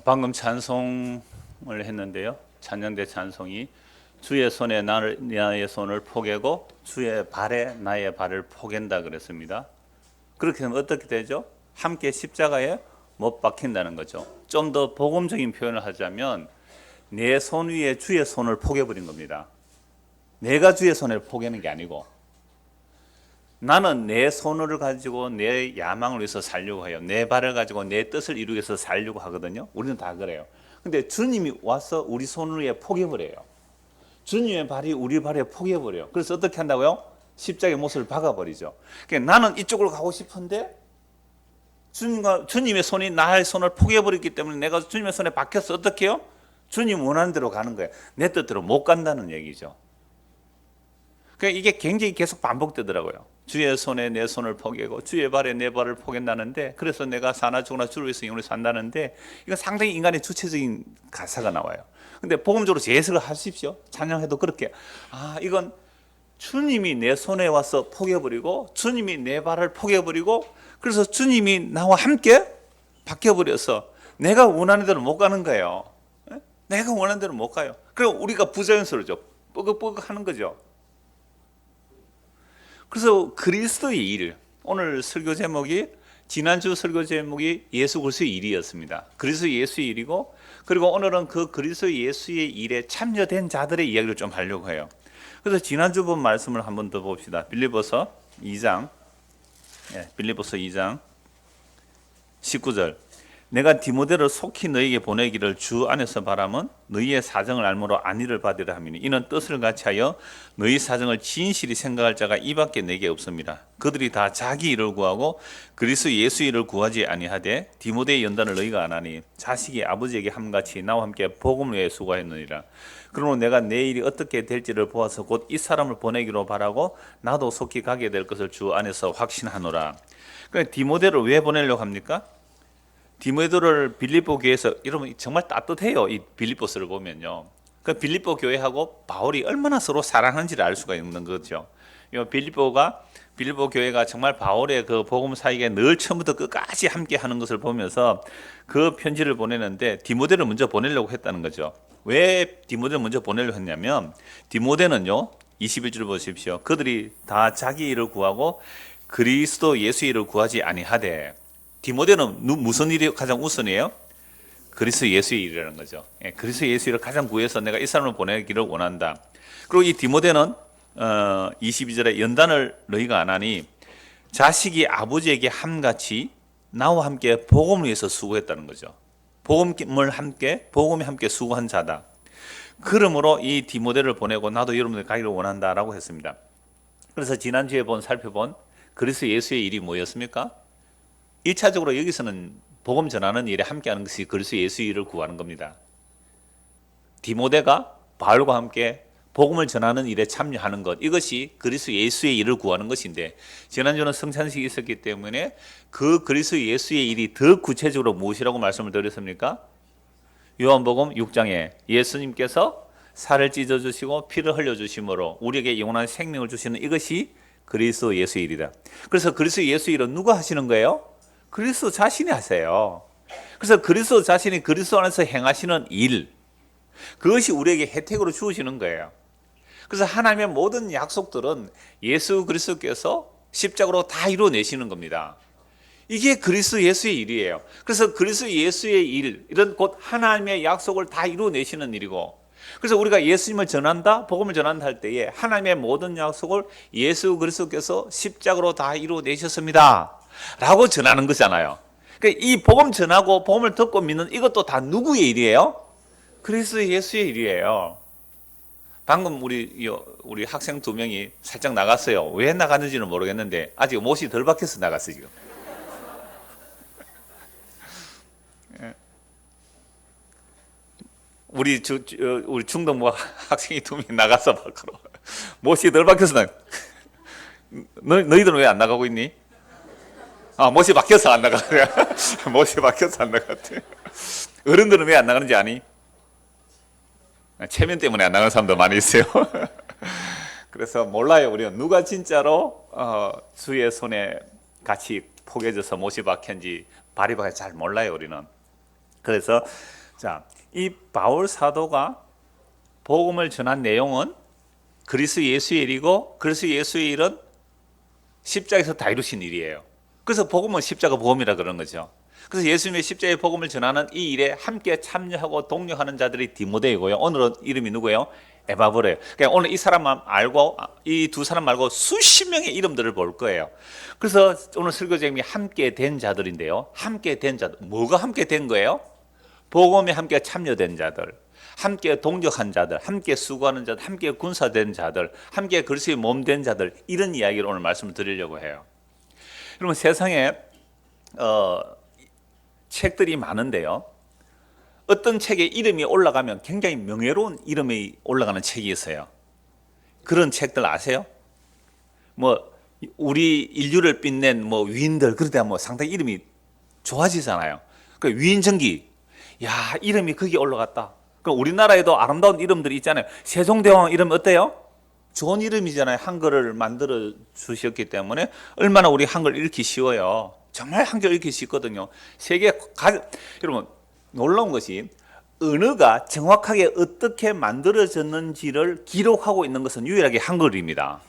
방금 찬송을 했는데요. 찬양대 찬송이 주의 손에 나의 손을 포개고 주의 발에 나의 발을 포갠다 그랬습니다. 그렇게 되면 어떻게 되죠? 함께 십자가에 못 박힌다는 거죠. 좀 더 복음적인 표현을 하자면 내 손 위에 주의 손을 포개버린 겁니다. 내가 주의 손을 포개는 게 아니고 나는 내 손을 가지고 내 야망을 위해서 살려고 해요. 내 발을 가지고 내 뜻을 이루기 위해서 살려고 하거든요. 우리는 다 그래요. 근데 주님이 와서 우리 손 위에 포개버려요. 주님의 발이 우리 발에 포개버려요. 그래서 어떻게 한다고요? 십자가의 못을 박아버리죠. 그러니까 나는 이쪽으로 가고 싶은데 주님의 손이 나의 손을 포개버렸기 때문에 내가 주님의 손에 박혀서 어떻게 해요? 주님 원하는 대로 가는 거예요. 내 뜻대로 못 간다는 얘기죠. 그러니까 이게 굉장히 계속 반복되더라고요. 주의 손에 내 손을 포개고 주의 발에 내 발을 포갠다는데, 그래서 내가 사나 죽으나 주를 위해서 영원히 산다는데, 이건 상당히 인간의 주체적인 가사가 나와요. 근데 복음적으로 재해석을 하십시오. 찬양해도 그렇게, 이건 주님이 내 손에 와서 포개버리고 주님이 내 발을 포개버리고, 그래서 주님이 나와 함께 바뀌어버려서 내가 원하는 대로 못 가는 거예요. 내가 원하는 대로 못 가요. 그리고 우리가 부자연스러워져. 뻐걱뻐걱 하는 거죠. 그래서 그리스도의 일, 오늘 설교 제목이, 지난주 설교 제목이 예수 그리스도의 일이었습니다. 그리스도 예수의 일이고, 그리고 오늘은 그 그리스도 예수의 일에 참여된 자들의 이야기를 좀 하려고 해요. 그래서 지난주 본 말씀을 한번 더 봅시다. 빌립보서 2장 19절. 내가 디모데를 속히 너에게 보내기를 주 안에서 바람은 너희의 사정을 알므로 안위를 받으려 함이니, 이는 뜻을 같이 하여 너희 사정을 진실히 생각할 자가 이밖에 내게 없습니다. 그들이 다 자기 일을 구하고 그리스도 예수 일을 구하지 아니하되 디모데의 연단을 너희가 안 하니 자식이 아버지에게 함같이 나와 함께 복음을 위해 수고하였느니라. 그러므로 내가 내 일이 어떻게 될지를 보아서 곧 이 사람을 보내기로 바라고 나도 속히 가게 될 것을 주 안에서 확신하노라. 그러니까 디모데를 왜 보내려고 합니까? 디모데를 빌립보 교회에서, 여러분 정말 따뜻해요. 이 빌립보서를 보면요. 그 빌립보 교회하고 바울이 얼마나 서로 사랑하는지를 알 수가 있는 거죠. 빌립보 교회가 정말 바울의 그 복음 사역에 늘 처음부터 끝까지 함께 하는 것을 보면서 그 편지를 보내는데 디모데를 먼저 보내려고 했다는 거죠. 왜 디모데를 먼저 보내려고 했냐면, 디모데는요, 21절 보십시오. 그들이 다 자기 일을 구하고 그리스도 예수 일을 구하지 아니하되, 디모데는 무슨 일이 가장 우선이에요? 그리스도 예수의 일이라는 거죠. 그리스도 예수 일을 가장 구해서 내가 이 사람을 보내기를 원한다. 그리고 이 디모데는 22절에 연단을 너희가 안 하니 자식이 아버지에게 함같이 나와 함께 복음을 위해서 수고했다는 거죠. 복음에 함께 수고한 자다. 그러므로 이 디모데를 보내고 나도 여러분들 가기를 원한다라고 했습니다. 그래서 지난주에 살펴본 그리스도 예수의 일이 뭐였습니까? 1차적으로 여기서는 복음 전하는 일에 함께하는 것이 그리스도 예수의 일을 구하는 겁니다. 디모데가 바울과 함께 복음을 전하는 일에 참여하는 것, 이것이 그리스도 예수의 일을 구하는 것인데, 지난주는 성찬식이 있었기 때문에 그 그리스도 예수의 일이 더 구체적으로 무엇이라고 말씀을 드렸습니까? 요한복음 6장에 예수님께서 살을 찢어주시고 피를 흘려주심으로 우리에게 영원한 생명을 주시는, 이것이 그리스도 예수의 일이다. 그래서 그리스도 예수의 일은 누가 하시는 거예요? 그리스도 자신이 하세요. 그래서 그리스도 자신이 그리스도 안에서 행하시는 일, 그것이 우리에게 혜택으로 주어지는 거예요. 그래서 하나님의 모든 약속들은 예수 그리스도께서 십자가로 다 이루어내시는 겁니다. 이게 그리스도 예수의 일이에요. 그래서 그리스도 예수의 일, 이런 곧 하나님의 약속을 다 이루어내시는 일이고, 그래서 우리가 예수님을 전한다, 복음을 전한다 할 때에 하나님의 모든 약속을 예수 그리스도께서 십자가로 다 이루어내셨습니다 라고 전하는 거잖아요. 그러니까 이 복음 전하고 복음을 듣고 믿는 이것도 다 누구의 일이에요? 그리스도 예수의 일이에요. 방금 우리 학생 2명이 살짝 나갔어요. 왜 나갔는지는 모르겠는데 아직 못이 덜 박혀서 나갔어요 지금. 우리 중등부 학생이 2명이 나가서 밖으로 못이 덜 박혀서 너희들은 왜 안 나가고 있니? 못이 박혀서 안 나가요. 못이 박혀서 안 나갔대. 어른들은 왜 안 나가는지 아니? 체면 때문에 안 나가는 사람도 많이 있어요. 그래서 몰라요. 우리는 누가 진짜로 주의 손에 같이 포개져서 못이 박혔는지 발이 박혀 잘 몰라요. 우리는. 그래서 자, 이 바울 사도가 복음을 전한 내용은 그리스도 예수의 일이고 그리스도 예수의 일은 십자가에서 다 이루신 일이에요. 그래서 복음은 십자가 복음이라 그런 거죠. 그래서 예수님의 십자가의 복음을 전하는 이 일에 함께 참여하고 동료하는 자들이 디모데이고요. 오늘은 이름이 누구예요? 에바브레예요. 그러니까 오늘 이 사람만 알고 이 두 사람 말고 수십 명의 이름들을 볼 거예요. 그래서 오늘 설교 제목이 함께 된 자들인데요. 함께 된 자들. 뭐가 함께 된 거예요? 복음에 함께 참여된 자들, 함께 동력한 자들, 함께 수고하는 자들, 함께 군사된 자들, 함께 그리스도의 몸 된 자들, 이런 이야기를 오늘 말씀을 드리려고 해요. 여러분, 세상에 책들이 많은데요. 어떤 책에 이름이 올라가면 굉장히 명예로운 이름이 올라가는 책이 있어요. 그런 책들 아세요? 뭐 우리 인류를 빛낸 뭐 위인들, 그러다 뭐 상당히 이름이 좋아지잖아요. 그 위인전기, 야, 이름이 거기에 올라갔다. 그럼 우리나라에도 아름다운 이름들이 있잖아요. 세종대왕 이름 어때요? 좋은 이름이잖아요. 한글을 만들어 주셨기 때문에 얼마나 우리 한글 읽기 쉬워요. 정말 한글 읽기 쉽거든요. 여러분, 놀라운 것이 언어가 정확하게 어떻게 만들어졌는지를 기록하고 있는 것은 유일하게 한글입니다.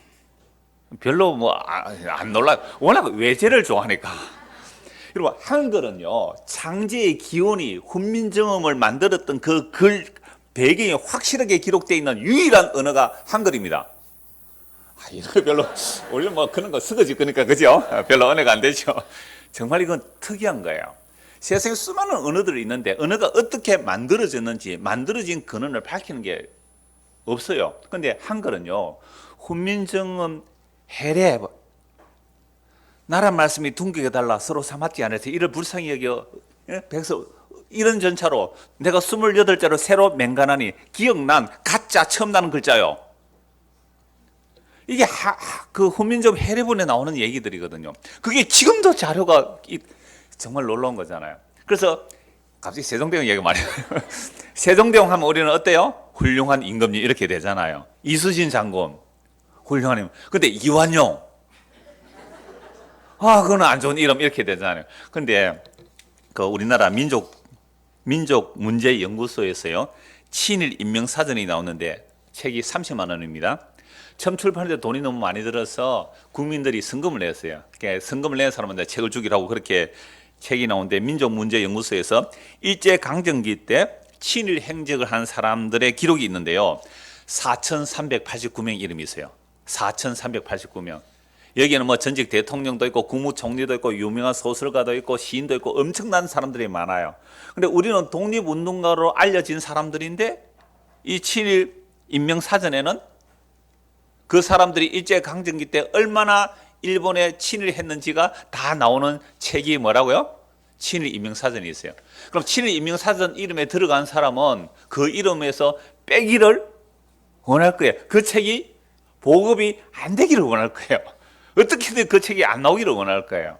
별로 뭐 안 놀라요. 워낙 외제를 좋아하니까. 여러분, 한글은요, 창제의 기원이 훈민정음을 만들었던 그 글 배경이 확실하게 기록되어 있는 유일한 언어가 한글입니다. 이런 거 별로, 우리는 뭐 그런 거 쓰거지, 그러니까, 그죠? 별로 언어가 안 되죠. 정말 이건 특이한 거예요. 세상에 수많은 언어들이 있는데, 언어가 어떻게 만들어졌는지, 만들어진 근원을 밝히는 게 없어요. 근데 한글은요, 훈민정음 해례, 나라 말씀이 둥기게 달라 서로 삼았지 않아서 이를 불쌍히 여겨 백성 이런 전차로 내가 28자로 새로 맹간하니 기억난 가짜 처음 나는 글자요. 이게 그 훈민정음 해례본에 나오는 얘기들이거든요. 그게 지금도 자료가 정말 놀라운 거잖아요. 그래서 갑자기 세종대왕 얘기 많이 해요. 세종대왕 하면 우리는 어때요? 훌륭한 임금님 이렇게 되잖아요. 이수신 장군 훌륭한 임금. 근데 이완용, 그거는 안 좋은 이름 이렇게 되잖아요. 근데 그 우리나라 민족문제연구소에서요, 친일 인명사전이 나오는데 책이 30만 원입니다. 처음 출판할 때 돈이 너무 많이 들어서 국민들이 성금을 냈어요. 그러니까 성금을 낸 사람한테 책을 주기라고 그렇게 책이 나오는데, 민족문제연구소에서 일제강점기 때 친일 행적을 한 사람들의 기록이 있는데요. 4,389명 이름이 있어요. 4,389명. 여기에는 뭐 전직 대통령도 있고 국무총리도 있고 유명한 소설가도 있고 시인도 있고 엄청난 사람들이 많아요. 근데 우리는 독립운동가로 알려진 사람들인데, 이 친일 인명사전에는 그 사람들이 일제강점기 때 얼마나 일본에 친일했는지가 다 나오는 책이 뭐라고요? 친일 인명사전이 있어요. 그럼 친일 인명사전 이름에 들어간 사람은 그 이름에서 빼기를 원할 거예요. 그 책이 보급이 안 되기를 원할 거예요. 어떻게든 그 책이 안 나오기를 원할 거예요.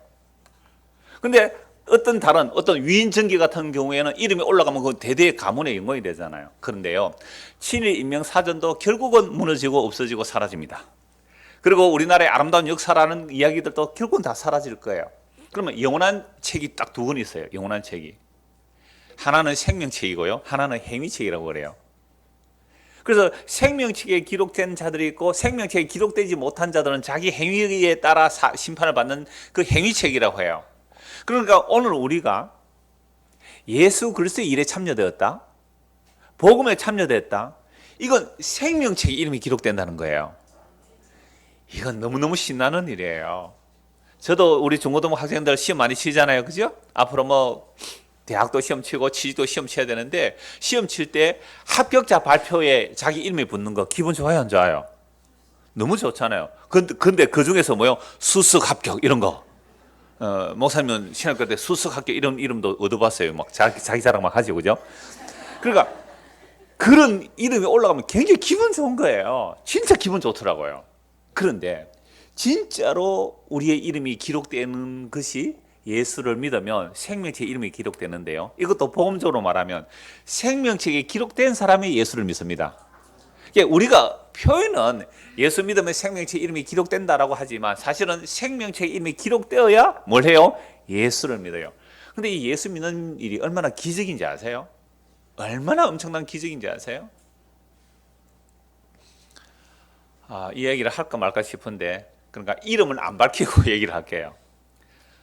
근데 어떤 위인전기 같은 경우에는 이름이 올라가면 그 대대의 가문의 영광이 되잖아요. 그런데요, 친일 인명사전도 결국은 무너지고 없어지고 사라집니다. 그리고 우리나라의 아름다운 역사라는 이야기들도 결국은 다 사라질 거예요. 그러면 영원한 책이 딱 두 권 있어요. 영원한 책이. 하나는 생명책이고요, 하나는 행위책이라고 그래요. 그래서 생명책에 기록된 자들이 있고, 생명책에 기록되지 못한 자들은 자기 행위에 따라 심판을 받는 그 행위책이라고 해요. 그러니까 오늘 우리가 예수 그리스도의 일에 참여되었다, 복음에 참여됐다, 이건 생명책에 이름이 기록된다는 거예요. 이건 너무너무 신나는 일이에요. 저도 우리 중고등부 학생들 시험 많이 치잖아요, 그죠? 앞으로 뭐 대학도 시험 치고 취직도 시험 쳐야 되는데, 시험 칠 때 합격자 발표에 자기 이름이 붙는 거 기분 좋아요, 안 좋아요? 너무 좋잖아요. 근데 그 중에서 뭐요? 수석 합격 이런 거. 목사님은 신학교 때 수석 합격 이런 이름도 얻어봤어요. 막 자기 자랑 막 하지, 그죠? 그러니까 그런 이름이 올라가면 굉장히 기분 좋은 거예요. 진짜 기분 좋더라고요. 그런데 진짜로 우리의 이름이 기록되는 것이 예수를 믿으면 생명책에 이름이 기록되는데요, 이것도 복음적으로 말하면 생명책에 기록된 사람이 예수를 믿습니다. 우리가 표현은 예수 믿으면 생명책에 이름이 기록된다라고 하지만, 사실은 생명책에 이름이 기록되어야 뭘 해요? 예수를 믿어요. 근데 이 예수 믿는 일이 얼마나 기적인지 아세요? 얼마나 엄청난 기적인지 아세요? 이 얘기를 할까 말까 싶은데, 그러니까 이름은 안 밝히고 얘기를 할게요.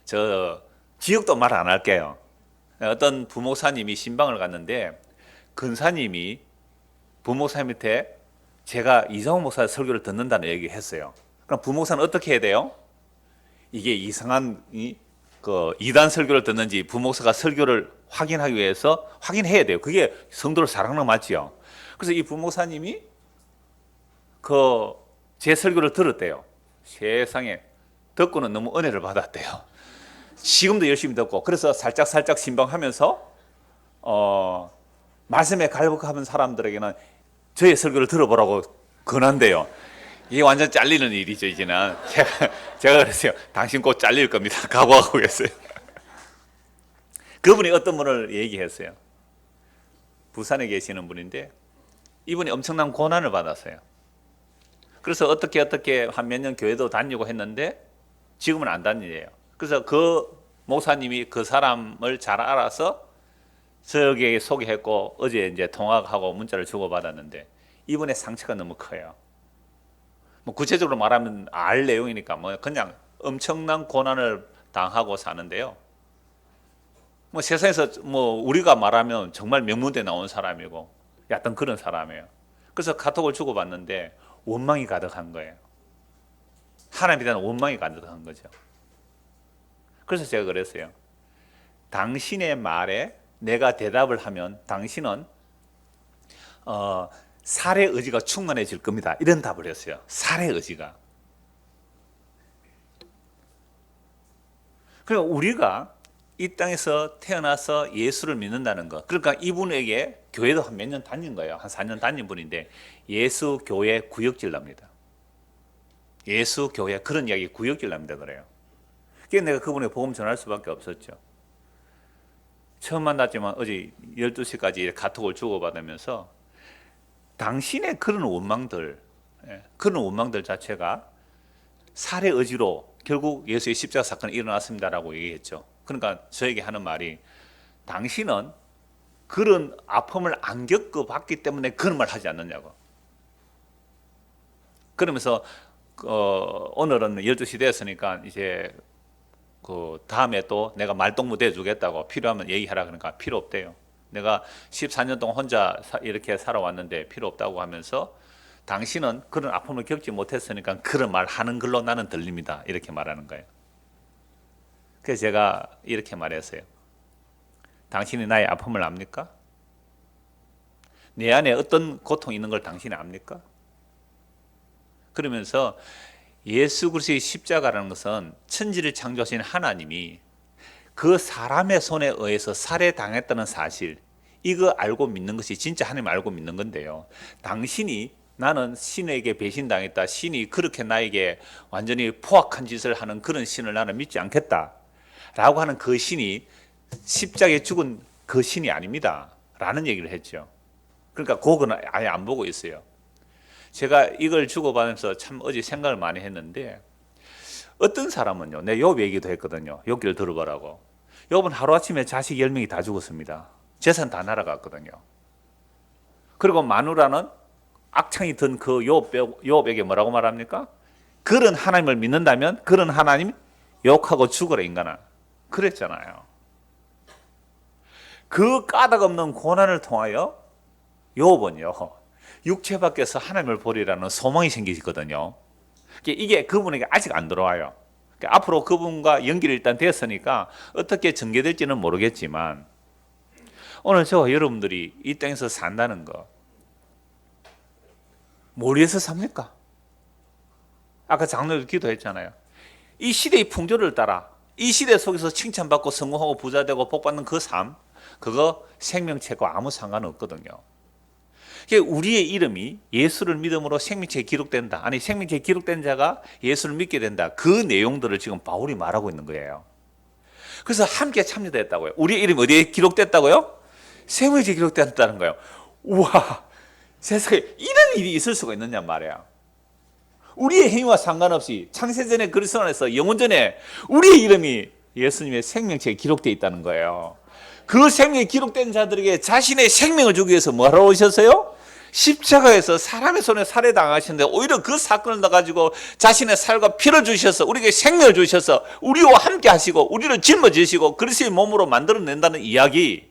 저 지역도 말 안 할게요. 어떤 부목사님이 신방을 갔는데 근사님이 부목사님한테 제가 이상호 목사 설교를 듣는다는 얘기를 했어요. 그럼 부목사는 어떻게 해야 돼요? 이게 이상한 그 이단 설교를 듣는지 부목사가 설교를 확인하기 위해서 확인해야 돼요. 그게 성도를 사랑하는 거 맞지요. 그래서 이 부목사님이 제 설교를 들었대요. 세상에 듣고는 너무 은혜를 받았대요. 지금도 열심히 듣고, 그래서 살짝 신방하면서 말씀에 갈급한 사람들에게는 저의 설교를 들어보라고 권한대요. 이게 완전 잘리는 일이죠. 이제는 제가 그랬어요. 당신 곧 잘릴 겁니다. 각오하고 계세요. 그분이 어떤 분을 얘기했어요. 부산에 계시는 분인데 이분이 엄청난 고난을 받았어요. 그래서 어떻게 한 몇 년 교회도 다니고 했는데 지금은 안 다니래요. 그래서 그 목사님이 그 사람을 잘 알아서 저에게 소개했고 어제 이제 통화하고 문자를 주고받았는데 이분의 상처가 너무 커요. 뭐 구체적으로 말하면 알 내용이니까 뭐 그냥 엄청난 고난을 당하고 사는데요. 뭐 세상에서 뭐 우리가 말하면 정말 명문대 나온 사람이고 약간 그런 사람이에요. 그래서 카톡을 주고받는데 원망이 가득한 거예요. 하나님에 대한 원망이 가득한 거죠. 그래서 제가 그랬어요. 당신의 말에 내가 대답을 하면 당신은 살의 의지가 충만해질 겁니다. 이런 답을 했어요. 살의 의지가. 그러니까 우리가 이 땅에서 태어나서 예수를 믿는다는 것. 그러니까 이분에게 교회도 한 몇 년 다닌 거예요. 한 4년 다닌 분인데 예수 교회 구역질 납니다. 예수 교회 그런 이야기 구역질 납니다. 그래요. 그래서 내가 그분의 복음 전할 수밖에 없었죠. 처음 만났지만 어제 12시까지 카톡을 주고받으면서 당신의 그런 원망들 자체가 살의 의지로 결국 예수의 십자가 사건이 일어났습니다라고 얘기했죠. 그러니까 저에게 하는 말이 당신은 그런 아픔을 안 겪어봤기 때문에 그런 말 하지 않느냐고. 그러면서 오늘은 12시 됐으니까 이제 그 다음에 또 내가 말동무 해주겠다고 필요하면 얘기하라 그러니까 필요 없대요. 내가 14년 동안 혼자 이렇게 살아왔는데 필요 없다고 하면서 당신은 그런 아픔을 겪지 못했으니까 그런 말 하는 걸로 나는 들립니다. 이렇게 말하는 거예요. 그래서 제가 이렇게 말했어요. 당신이 나의 아픔을 압니까? 내 안에 어떤 고통이 있는 걸 당신이 압니까? 그러면서 예수 그리스도의 십자가라는 것은 천지를 창조하신 하나님이 그 사람의 손에 의해서 살해당했다는 사실, 이거 알고 믿는 것이 진짜 하나님 알고 믿는 건데요. 당신이 나는 신에게 배신당했다, 신이 그렇게 나에게 완전히 포악한 짓을 하는 그런 신을 나는 믿지 않겠다 라고 하는 그 신이 십자가에 죽은 그 신이 아닙니다 라는 얘기를 했죠. 그러니까 그거는 아예 안 보고 있어요. 제가 이걸 주고받으면서 참 어제 생각을 많이 했는데 어떤 사람은요, 내 욥 얘기도 했거든요. 욥기를 들어보라고. 욥은 하루아침에 자식 10명이 다 죽었습니다. 재산 다 날아갔거든요. 그리고 마누라는 악창이 든 그 욥에게 뭐라고 말합니까? 그런 하나님을 믿는다면 그런 하나님 욕하고 죽어라 인간아. 그랬잖아요. 그 까닭없는 고난을 통하여 욥은요, 육체 밖에서 하나님을 보리라는 소망이 생기거든요. 이게 그분에게 아직 안 들어와요. 앞으로 그분과 연결이 일단 됐으니까 어떻게 전개될지는 모르겠지만 오늘 저와 여러분들이 이 땅에서 산다는 거 뭘 위해서 삽니까? 아까 장로도 기도했잖아요. 이 시대의 풍조를 따라 이 시대 속에서 칭찬받고 성공하고 부자되고 복받는 그 삶, 그거 생명체와 아무 상관없거든요. 우리의 이름이 예수를 믿음으로 생명체에 기록된다. 아니 생명체에 기록된 자가 예수를 믿게 된다. 그 내용들을 지금 바울이 말하고 있는 거예요. 그래서 함께 참여됐다고요. 우리의 이름이 어디에 기록됐다고요? 생명체에 기록됐다는 거예요. 우와, 세상에 이런 일이 있을 수가 있느냐 말이야. 우리의 행위와 상관없이 창세전에 그리스도 안에서 영원전에 우리의 이름이 예수님의 생명책에 기록되어 있다는 거예요. 그 생명이 기록된 자들에게 자신의 생명을 주기 위해서 뭐하러 오셨어요? 십자가에서 사람의 손에 살해당하셨는데 오히려 그 사건을 넣어가지고 자신의 살과 피를 주셔서 우리에게 생명을 주셔서 우리와 함께 하시고 우리를 짊어지시고 그리스도의 몸으로 만들어낸다는 이야기,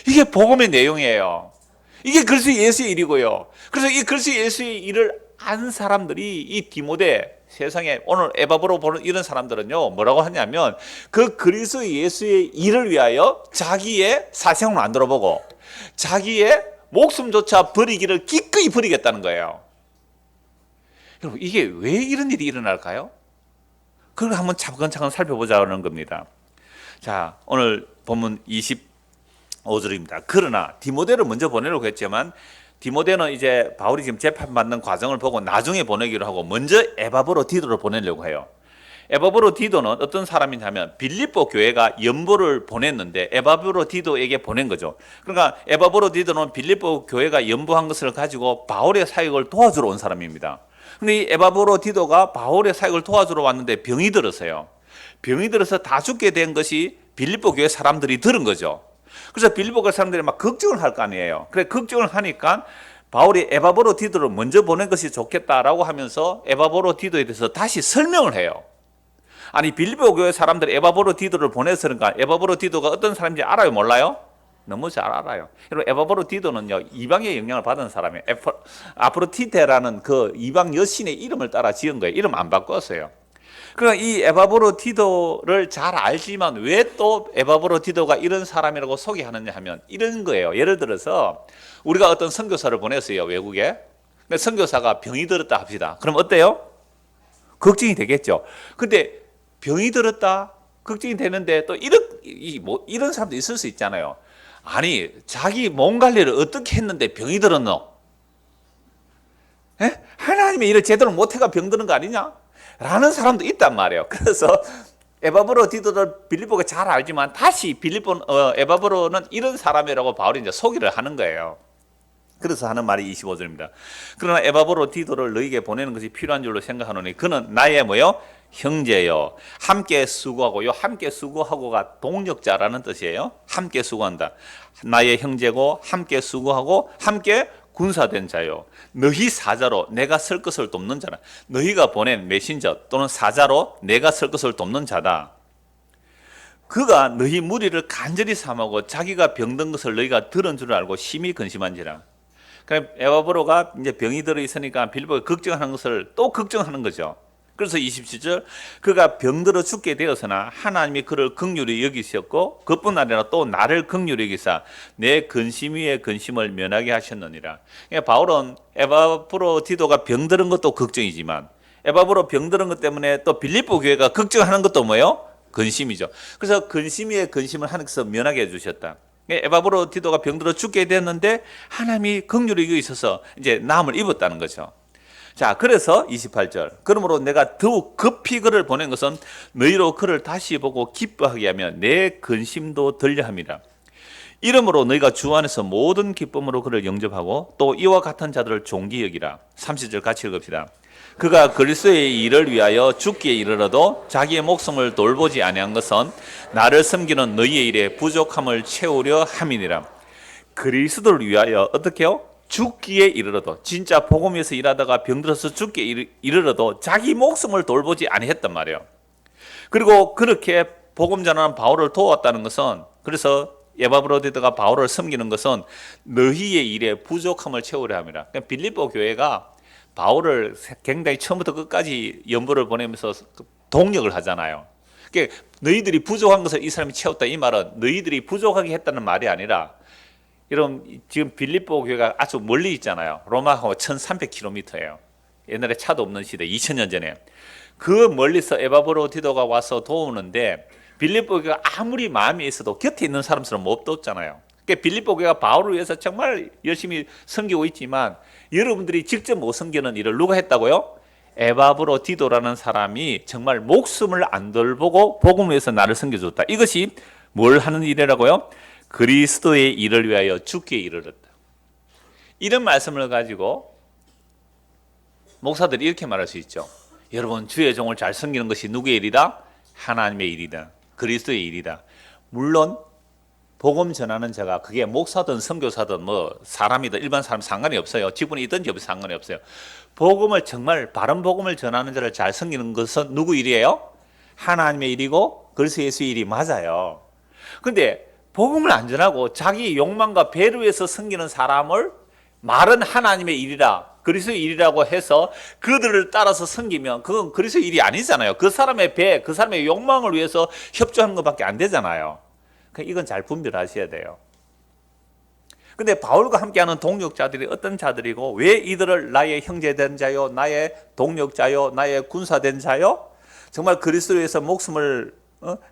이게 복음의 내용이에요. 이게 그리스도 예수의 일이고요. 그래서 이 그리스도 예수의 일을 안 사람들이 이 디모데, 세상에 오늘 에바브로 보는 이런 사람들은요 뭐라고 하냐면 그 그리스도 예수의 일을 위하여 자기의 사생활을 안 들어보고 자기의 목숨조차 버리기를 기꺼이 버리겠다는 거예요. 여러분, 이게 왜 이런 일이 일어날까요? 그걸 한번 차근차근 살펴보자는 겁니다. 자, 오늘 본문 25절입니다. 그러나 디모데를 먼저 보내려고 했지만 디모데는 이제 바울이 지금 재판받는 과정을 보고 나중에 보내기로 하고 먼저 에바브로 디도를 보내려고 해요. 에바브로 디도는 어떤 사람이냐면 빌립보 교회가 연보를 보냈는데 에바브로 디도에게 보낸 거죠. 그러니까 에바브로 디도는 빌립보 교회가 연보한 것을 가지고 바울의 사역을 도와주러 온 사람입니다. 근데 이 에바브로 디도가 바울의 사역을 도와주러 왔는데 병이 들었어요. 병이 들어서 다 죽게 된 것이 빌립보 교회 사람들이 들은 거죠. 그래서 빌립보 교회 사람들이 막 걱정을 할 거 아니에요. 그래 걱정을 하니까 바울이 에바브로 디도를 먼저 보낸 것이 좋겠다라고 하면서 에바브로 디도에 대해서 다시 설명을 해요. 아니 빌립보 교회 사람들이 에바브로 디도를 보냈으니까 에바브로 디도가 어떤 사람인지 알아요, 몰라요? 너무 잘 알아요. 여러분, 에바브로 디도는요 이방의 영향을 받은 사람이에요. 아프로디테라는 그 이방 여신의 이름을 따라 지은 거예요. 이름 안 바꿨어요. 그러니까 이 에바브로 디도를 잘 알지만 왜 또 에바브로 디도가 이런 사람이라고 소개하느냐 하면 이런 거예요. 예를 들어서 우리가 어떤 선교사를 보냈어요, 외국에. 근데 선교사가 병이 들었다 합시다. 그럼 어때요? 걱정이 되겠죠. 근데 병이 들었다, 걱정이 되는데 또 이런 사람도 있을 수 있잖아요. 아니, 자기 몸 관리를 어떻게 했는데 병이 들었노? 에? 하나님의 일을 제대로 못해가 병드는 거 아니냐? 라는 사람도 있단 말이에요. 그래서 에바브로 디도를 빌립보가 잘 알지만 다시 에바브로는 이런 사람이라고 바울이 이제 소개를 하는 거예요. 그래서 하는 말이 25절입니다. 그러나 에바브로 디도를 너에게 보내는 것이 필요한 줄로 생각하노니 그는 나의 뭐요? 형제요. 함께 수고하고, 요 함께 수고하고가 동력자라는 뜻이에요. 함께 수고한다. 나의 형제고 함께 수고하고 함께 군사된 자요. 너희 사자로 내가 설 것을 돕는 자라. 너희가 보낸 메신저 또는 사자로 내가 설 것을 돕는 자다. 그가 너희 무리를 간절히 삼하고 자기가 병든 것을 너희가 들은 줄 알고 심히 근심한지라. 그러니까 에바브로가 이제 병이 들어 있으니까 빌립보가 걱정하는 것을 또 걱정하는 거죠. 그래서 27절, 그가 병들어 죽게 되었으나 하나님이 그를 긍휼히 여기셨고 그뿐 아니라 또 나를 긍휼히 여기사 내 근심 위에 근심을 면하게 하셨느니라. 그러니까 바울은 에바브로 디도가 병들은 것도 걱정이지만 에바브로 병들은 것 때문에 또 빌립보 교회가 걱정하는 것도 뭐예요? 근심이죠. 그래서 근심 위에 근심을 하나님께서 면하게 해주셨다. 에바브로 디도가 병들어 죽게 되었는데 하나님이 긍휼히 여기셔서 이제 나음을 입었다는 거죠. 자, 그래서 28절, 그러므로 내가 더욱 급히 그를 보낸 것은 너희로 그를 다시 보고 기뻐하게 하며 내 근심도 덜려 함이라. 이러므로 너희가 주 안에서 모든 기쁨으로 그를 영접하고 또 이와 같은 자들을 존귀 여기라. 30절 같이 읽읍시다. 그가 그리스도의 일을 위하여 죽기에 이르러도 자기의 목숨을 돌보지 아니한 것은 나를 섬기는 너희의 일에 부족함을 채우려 함이니라. 그리스도를 위하여 어떻게요? 죽기에 이르러도, 진짜 복음 위에서 일하다가 병들어서 죽기에 이르러도 자기 목숨을 돌보지 아니했단 말이에요. 그리고 그렇게 복음 전하는 바울을 도왔다는 것은, 그래서 에바브로 디도가 바울을 섬기는 것은 너희의 일에 부족함을 채우려 함이라. 그러니까 빌립보 교회가 바울을 굉장히 처음부터 끝까지 연보를 보내면서 동력을 하잖아요. 그러니까 너희들이 부족한 것을 이 사람이 채웠다, 이 말은 너희들이 부족하게 했다는 말이 아니라, 여러분 지금 빌립보 교회가 아주 멀리 있잖아요. 로마하고 1300km예요. 옛날에 차도 없는 시대, 2000년 전에. 그 멀리서 에바브로 디도가 와서 도우는데 빌립보 교회가 아무리 마음이 있어도 곁에 있는 사람처럼 못 돕잖아요. 그러니까 빌립보 교회가 바울을 위해서 정말 열심히 섬기고 있지만 여러분들이 직접 못 섬기는 일을 누가 했다고요? 에바브로 디도라는 사람이 정말 목숨을 안 돌보고 복음을 위해서 나를 섬겨줬다. 이것이 뭘 하는 일이라고요? 그리스도의 일을 위하여 죽기에 이르렀다. 이런 말씀을 가지고 목사들이 이렇게 말할 수 있죠. 여러분, 주의 종을 잘 섬기는 것이 누구의 일이다? 하나님의 일이다. 그리스도의 일이다. 물론 복음 전하는 자가 그게 목사든 선교사든 뭐 사람이든 일반 사람 상관이 없어요. 직분이 있든지 없든 상관이 없어요. 복음을 정말 바른 복음을 전하는 자를 잘 섬기는 것은 누구 일이에요? 하나님의 일이고 그리스도 예수의 일이 맞아요. 근데 복음을 안 전하고 자기 욕망과 배를 위해서 섬기는 사람을 말은 하나님의 일이라 그리스도의 일이라고 해서 그들을 따라서 섬기면 그건 그리스도의 일이 아니잖아요. 그 사람의 배, 그 사람의 욕망을 위해서 협조하는 것밖에 안 되잖아요. 이건 잘 분별하셔야 돼요. 근데 바울과 함께하는 동역자들이 어떤 자들이고 왜 이들을 나의 형제된 자요, 나의 동역자요, 나의 군사된 자요, 정말 그리스도를 위해서 목숨을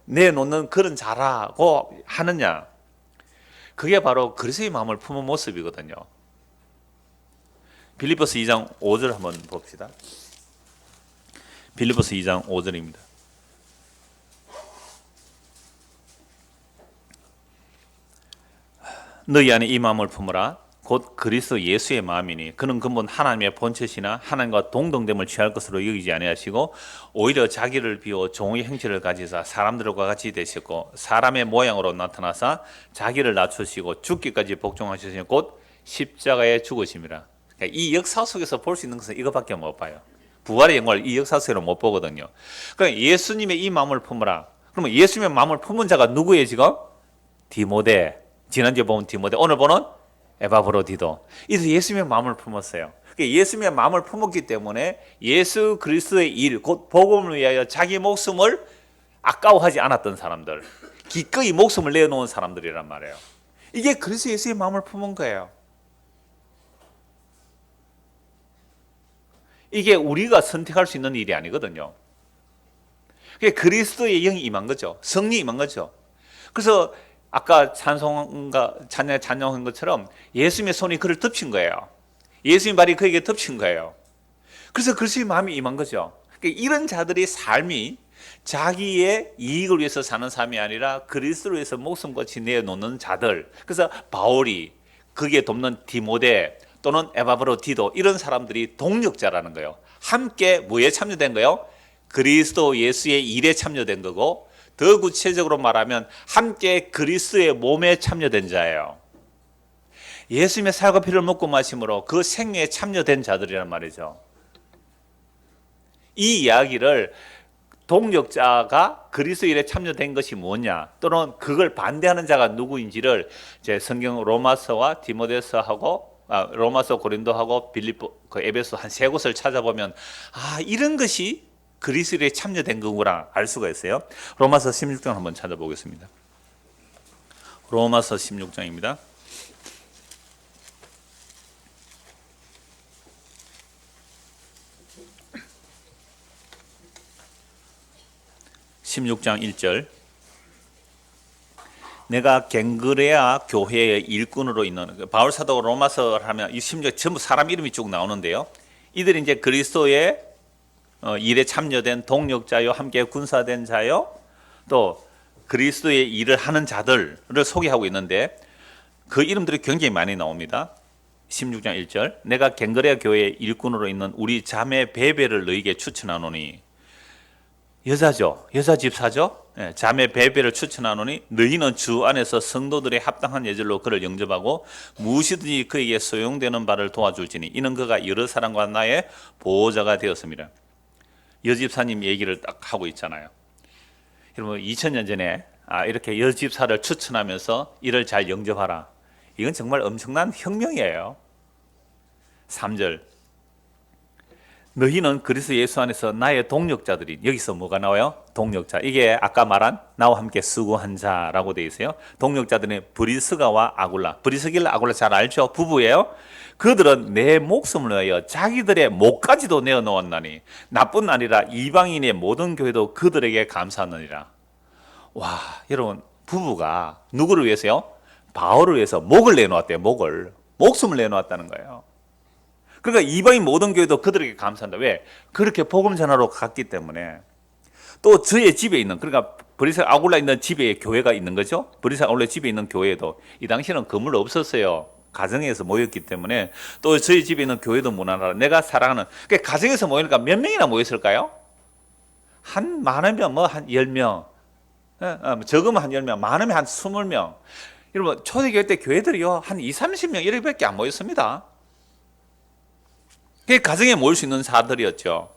내놓는 그런 자라고 하느냐? 그게 바로 그리스도의 마음을 품은 모습이거든요. 빌립보서 2장 5절 한번 봅시다. 빌립보서 2장 5절입니다. 너희 안에 이 마음을 품으라. 곧 그리스도 예수의 마음이니 그는 근본 하나님의 본체시나 하나님과 동등됨을 취할 것으로 여기지 아니하시고 오히려 자기를 비워 종의 형체를 가지사 사람들과 같이 되셨고 사람의 모양으로 나타나사 자기를 낮추시고 죽기까지 복종하셨으니 곧 십자가에 죽으심이라. 그러니까 이 역사 속에서 볼 수 있는 것은 이것밖에 못 봐요. 부활의 영광을 이 역사 속에서 못 보거든요. 그러니까 예수님의 이 마음을 품으라. 그러면 예수님의 마음을 품은 자가 누구예요 지금? 디모데. 지난주에 보면 디모데, 오늘 보는 에바브로디도. 이들 예수님의 마음을 품었어요. 예수님의 마음을 품었기 때문에 예수 그리스도의 일, 곧 복음을 위하여 자기 목숨을 아까워하지 않았던 사람들, 기꺼이 목숨을 내놓은 사람들이란 말이에요. 이게 그리스도 예수의 마음을 품은 거예요. 이게 우리가 선택할 수 있는 일이 아니거든요. 그게 그리스도의 영이 임한 거죠. 성령이 임한 거죠. 그래서 아까 찬양한 것처럼 예수님의 손이 그를 덮친 거예요. 예수님의 발이 그에게 덮친 거예요. 그래서 그리스도의 마음이 임한 거죠. 그러니까 이런 자들의 삶이 자기의 이익을 위해서 사는 삶이 아니라 그리스도를 위해서 목숨같이 내놓는 자들. 그래서 바울이 거기에 돕는 디모데 또는 에바브로디도 이런 사람들이 동력자라는 거예요. 함께 뭐에 참여된 거예요? 그리스도 예수의 일에 참여된 거고 더 구체적으로 말하면 함께 그리스도의 몸에 참여된 자예요. 예수님의 살과 피를 먹고 마심으로 그 생애에 참여된 자들이란 말이죠. 이 이야기를 동역자가 그리스도 일에 참여된 것이 뭐냐 또는 그걸 반대하는 자가 누구인지를 제 성경 로마서와 디모데서하고 로마서 고린도하고 빌립보 에베소 한 세 곳을 찾아보면 이런 것이 그리스도에 참여된 거구나 알 수가 있어요. 로마서 16장 한번 찾아보겠습니다. 로마서 16장입니다. (16장 1절) 내가 갱그레아 교회의 일꾼으로 있는 바울 사도가 로마서를 하면 이 심지어 전부 사람 이름이 쭉 나오는데요. 이들이 이제 그리스도의 일에 참여된 동력자요, 함께 군사된 자요, 또 그리스도의 일을 하는 자들을 소개하고 있는데 그 이름들이 굉장히 많이 나옵니다. 16장 1절 내가 갱그레아 교회의 일꾼으로 있는 우리 자매 베베를 너희에게 추천하노니 여자죠. 여자 집사죠. 자매 베베를 추천하노니 너희는 주 안에서 성도들의 합당한 예절로 그를 영접하고 무엇이든지 그에게 소용되는 바를 도와줄지니 이는 그가 여러 사람과 나의 보호자가 되었습니다. 여집사님 얘기를 딱 하고 있잖아요. 여러분 2000년 전에 이렇게 여집사를 추천하면서 이를 잘 영접하라. 이건 정말 엄청난 혁명이에요. 3절 너희는 그리스도 예수 안에서 나의 동력자들이. 여기서 뭐가 나와요? 동력자. 이게 아까 말한 나와 함께 수고한 자라고 되어 있어요. 동력자들은 브리스가와 아굴라. 브리스길라 아굴라 잘 알죠? 부부예요. 그들은 내 목숨을 위하여 자기들의 목까지도 내어놓았나니 나뿐 아니라 이방인의 모든 교회도 그들에게 감사하느니라. 와, 여러분 부부가 누구를 위해서요? 바울을 위해서 목을 내놓았대요. 목숨을 내놓았다는 거예요. 그러니까 이방인 모든 교회도 그들에게 감사한다. 왜? 그렇게 복음 전하러 갔기 때문에. 또 저의 집에 있는, 그러니까 브리스 아굴라 있는 집에 교회가 있는 거죠. 브리스 아굴라 집에 있는 교회도 이 당시에는 건물 없었어요. 가정에서 모였기 때문에. 또 저희 집에 있는 교회도 문화라 내가 사랑하는. 그러니까 가정에서 모이니까 몇 명이나 모였을까요? 한 많으면 한 10명. 적으면 한 10명, 많으면 한 20명. 여러분, 초대교회 때 교회들이요, 한 2, 30명 이렇게밖에 안 모였습니다. 그게 가정에 모일 수 있는 사들이었죠.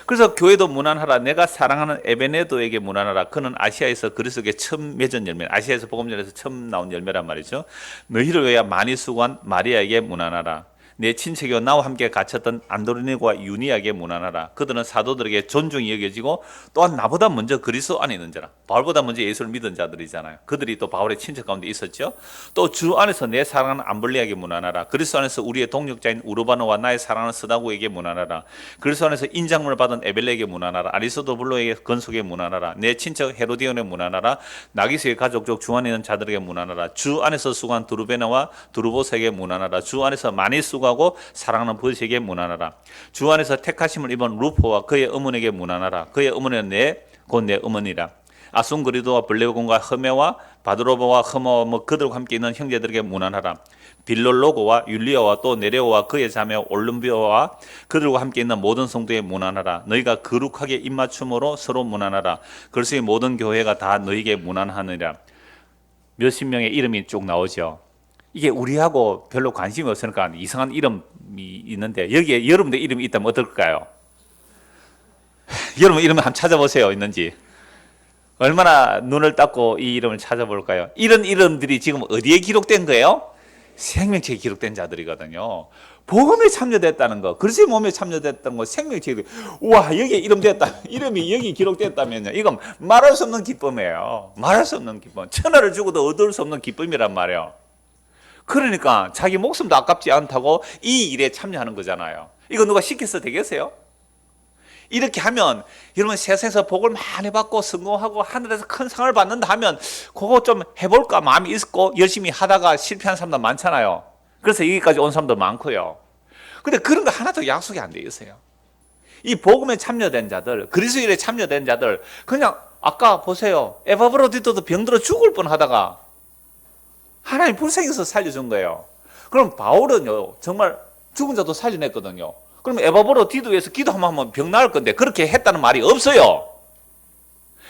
그래서 교회도 문안하라. 내가 사랑하는 에베네도에게 문안하라. 그는 아시아에서 그리스도에게 처음 맺은 열매, 아시아에서 복음전에서 처음 나온 열매란 말이죠. 너희를 위하여 많이 수고한 마리아에게 문안하라. 내 친척이요 나와 함께 갇혔던 안드로니고와 유니아에게 문안하라. 그들은 사도들에게 존중이 여겨지고 또한 나보다 먼저 그리스도 안에 있는 자라. 바울보다 먼저 예수를 믿은 자들이잖아요. 그들이 또 바울의 친척 가운데 있었죠. 또 주 안에서 내 사랑하는 암블리에게 문안하라. 그리스도 안에서 우리의 동력자인 우르바노와 나의 사랑하는 스다고에게 문안하라. 그리스도 안에서 인장을 받은 에벨레에게 문안하라. 아리스도블로에게 건속에 문안하라. 내 친척 헤로디온에 문안하라. 나기스의 가족족 주 안에 있는 자들에게 문안하라. 주 안에서 수고한 두루베나와 두루보스에게 문안하라. 주 안에서 많이 수고하고 사랑하는 버시에게 문안하라. 주 안에서 택하심을 입은 루포와 그의 어머니에게 문안하라. 그의 어머니는 곧 내 어머니라. 아순그리도와 블레곤과 허메와 바드로보와 허모와 그들과 함께 있는 형제들에게 문안하라. 빌롤로고와 율리아와 또 네레오와 그의 자매 올름비오와 그들과 함께 있는 모든 성도에 문안하라. 너희가 거룩하게 입맞춤으로 서로 문안하라. 그리스도의 모든 교회가 다 너희에게 문안하느니라. 몇십 명의 이름이 쭉 나오죠. 이게 우리하고 별로 관심이 없으니까 이상한 이름이 있는데 여기에 여러분들 이름이 있다면 어떨까요? 여러분 이름 한번 찾아보세요. 있는지. 얼마나 눈을 닦고 이 이름을 찾아볼까요? 이런 이름들이 지금 어디에 기록된 거예요? 생명책에 기록된 자들이거든요. 복음에 참여됐다는 거, 그리스도의 몸에 참여됐다는 거, 생명책에 우와 여기 이름 됐다, 이름이 여기 기록됐다면요, 이건 말할 수 없는 기쁨이에요. 말할 수 없는 기쁨, 천하를 주고도 얻을 수 없는 기쁨이란 말이에요. 그러니까 자기 목숨도 아깝지 않다고 이 일에 참여하는 거잖아요. 이거 누가 시켜서 되겠어요? 이렇게 하면 여러분 세상에서 복을 많이 받고 성공하고 하늘에서 큰 상을 받는다 하면 그거 좀 해볼까 마음이 있고 열심히 하다가 실패한 사람도 많잖아요. 그래서 여기까지 온 사람도 많고요. 근데 그런 거 하나도 약속이 안 돼 있어요. 이 복음에 참여된 자들, 그리스도 일에 참여된 자들, 그냥 아까 보세요. 에바브로디토도 병들어 죽을 뻔하다가 하나님 불쌍해서 살려준 거예요. 그럼 바울은요 정말 죽은 자도 살려냈거든요. 그럼 에바브로디토에서 기도하면 병 나을 건데 그렇게 했다는 말이 없어요.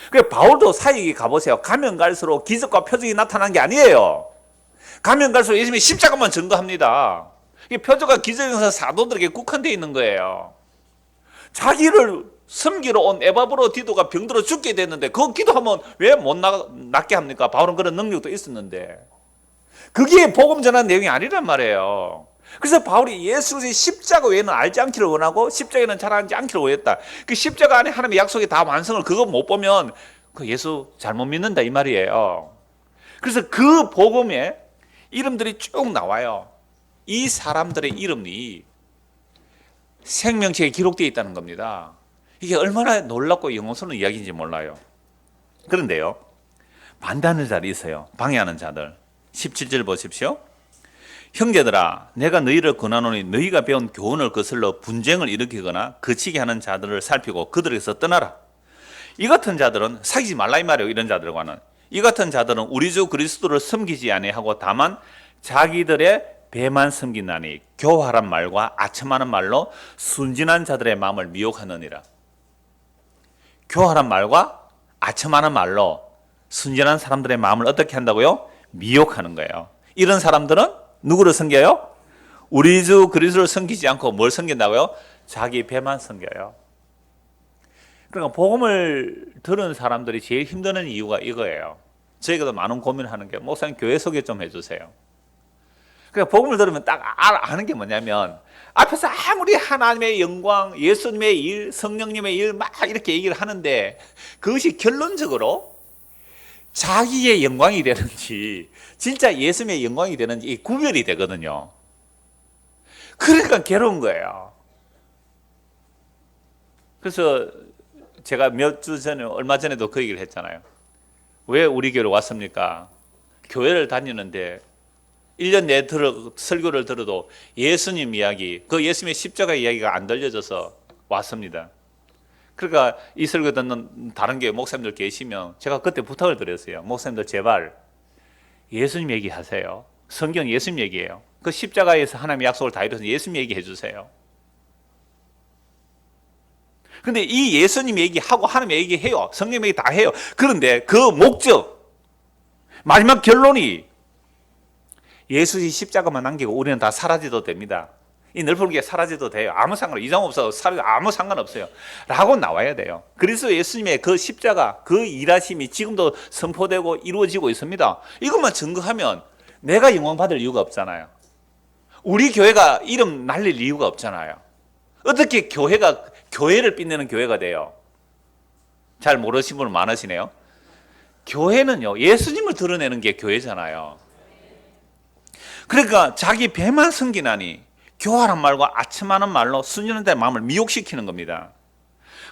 그래서 바울도 사역에 가보세요. 가면 갈수록 기적과 표적이 나타난 게 아니에요. 가면 갈수록 예수님이 십자가만 증거합니다. 이 표적과 기적에서 사도들에게 국한되어 있는 거예요. 자기를 섬기러 온 에바브로디토가 병들어 죽게 됐는데 그 기도하면 왜 못 낫게 합니까? 바울은 그런 능력도 있었는데 그게 복음 전한 내용이 아니란 말이에요. 그래서 바울이 예수의 십자가 외에는 알지 않기를 원하고 십자가는 잘 알지 않기를 원했다. 그 십자가 안에 하나님의 약속이 다 완성을 그거 못 보면 그 예수 잘못 믿는다 이 말이에요. 그래서 그 복음에 이름들이 쭉 나와요. 이 사람들의 이름이 생명책에 기록되어 있다는 겁니다. 이게 얼마나 놀랍고 영광스러운 이야기인지 몰라요. 그런데요, 반대하는 자들이 있어요. 방해하는 자들. 17절 보십시오. 형제들아 내가 너희를 권하노니 너희가 배운 교훈을 거슬러 분쟁을 일으키거나 그치게 하는 자들을 살피고 그들에게서 떠나라. 이 같은 자들은 사귀지 말라 이 말이에요. 이런 자들과는. 이 같은 자들은 우리 주 그리스도를 섬기지 아니하고 다만 자기들의 배만 섬긴다니 교활한 말과 아첨하는 말로 순진한 자들의 마음을 미혹하느니라. 교활한 말과 아첨하는 말로 순진한 사람들의 마음을 어떻게 한다고요? 미혹하는 거예요. 이런 사람들은 누구를 섬겨요? 우리 주 그리스도를 섬기지 않고 뭘 섬긴다고요? 자기 배만 섬겨요. 그러니까 복음을 들은 사람들이 제일 힘드는 이유가 이거예요. 저희가 많은 고민을 하는 게 목사님 교회 소개 좀 해주세요. 그러니까 복음을 들으면 딱 아는 게 뭐냐면 앞에서 아무리 하나님의 영광, 예수님의 일, 성령님의 일 막 이렇게 얘기를 하는데 그것이 결론적으로 자기의 영광이 되는지 진짜 예수님의 영광이 되는지 구별이 되거든요. 그러니까 괴로운 거예요. 그래서 제가 몇 주 전에 얼마 전에도 그 얘기를 했잖아요. 왜 우리 교회로 왔습니까? 교회를 다니는데 1년 내에 설교를 들어도 예수님 이야기, 그 예수님의 십자가 이야기가 안 들려져서 왔습니다. 그러니까 이 설교 듣는 다른 교회 목사님들 계시면 제가 그때 부탁을 드렸어요. 목사님들 제발 예수님 얘기하세요. 성경 예수님 얘기예요. 그 십자가에서 하나님의 약속을 다 이루어서 예수님 얘기해 주세요. 근데 이 예수님 얘기하고 하나님 얘기해요. 성령 얘기 다 해요. 그런데 그 목적, 마지막 결론이 예수의 십자가만 남기고 우리는 다 사라져도 됩니다. 이 넓은 게 사라져도 돼요. 아무 상관, 이상 없어. 아무 상관없어요. 라고 나와야 돼요. 그래서 예수님의 그 십자가, 그 일하심이 지금도 선포되고 이루어지고 있습니다. 이것만 증거하면 내가 영광 받을 이유가 없잖아요. 우리 교회가 이름 날릴 이유가 없잖아요. 어떻게 교회가 교회를 빛내는 교회가 돼요? 잘 모르시는 분 많으시네요. 교회는요, 예수님을 드러내는 게 교회잖아요. 그러니까 자기 배만 섬기나니 교활한 말과 아첨하는 말로 순전한 마음을 미혹시키는 겁니다.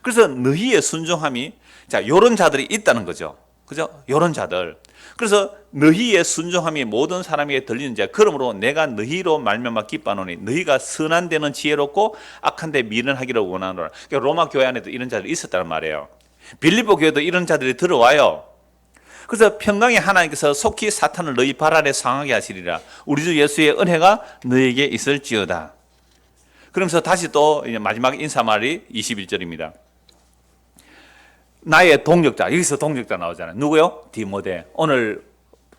그래서 너희의 순종함이, 자, 요런 자들이 있다는 거죠. 그죠? 요런 자들. 그래서 너희의 순종함이 모든 사람에게 들리는 자, 그러므로 내가 너희로 말미암아 기뻐하노니 너희가 선한 데는 지혜롭고 악한 데 미련하기를 원하노라. 그러니까 로마 교회 안에도 이런 자들이 있었다는 말이에요. 빌립보 교회도 이런 자들이 들어와요. 그래서 평강의 하나님께서 속히 사탄을 너희 발 아래 상하게 하시리라. 우리 주 예수의 은혜가 너희에게 있을지어다. 그러면서 다시 또 마지막 인사말이 21절입니다. 나의 동력자, 여기서 동력자 나오잖아요. 누구요? 디모데. 오늘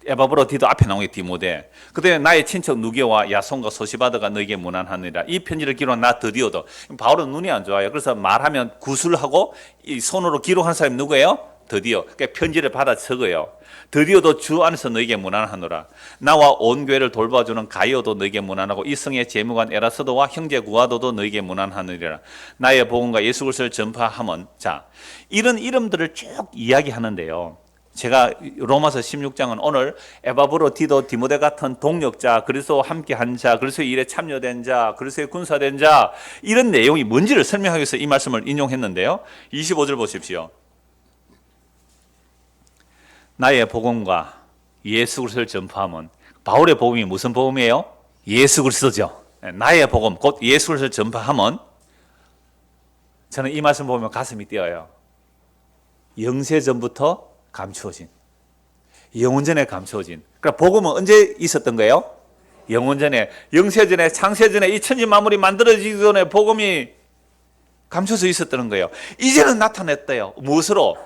에바브로 디도 앞에 나온 게 디모데. 그때 나의 친척 누게와 야손과 소시바드가 너에게 문안하느니라. 이 편지를 기록한 나 드디어도. 바울은 눈이 안 좋아요. 그래서 말하면 구술하고 이 손으로 기록한 사람이 누구예요? 드디어. 그러니까 편지를 받아 적어요. 드디어도 주 안에서 너에게 문안하노라. 나와 온 교회를 돌봐주는 가이오도 너에게 문안하고 이 성의 재무관 에라스도와 형제 구아도도 너에게 문안하느니라. 나의 복음과 예수 그리스도를 전파함은, 자, 이런 이름들을 쭉 이야기하는데요. 제가 로마서 16장은 오늘 에바브로 디도 디모데 같은 동력자, 그리스도와 함께한 자, 그리스도의 일에 참여된 자, 그리스도의 군사된 자, 이런 내용이 뭔지를 설명하기 위해서 이 말씀을 인용했는데요. 25절 보십시오. 나의 복음과 예수 그리스도를 전파함은, 바울의 복음이 무슨 복음이에요? 예수 그리스도죠. 나의 복음, 곧 예수 그리스도를 전파함은, 저는 이 말씀 보면 가슴이 뛰어요. 영세전부터 감추어진, 영원전에 감추어진. 그러니까 복음은 언제 있었던 거예요? 영원전에, 영세전에, 창세전에, 이 천지 만물이 만들어지기 전에 복음이 감춰져 있었던 거예요. 이제는 나타냈대요. 무엇으로?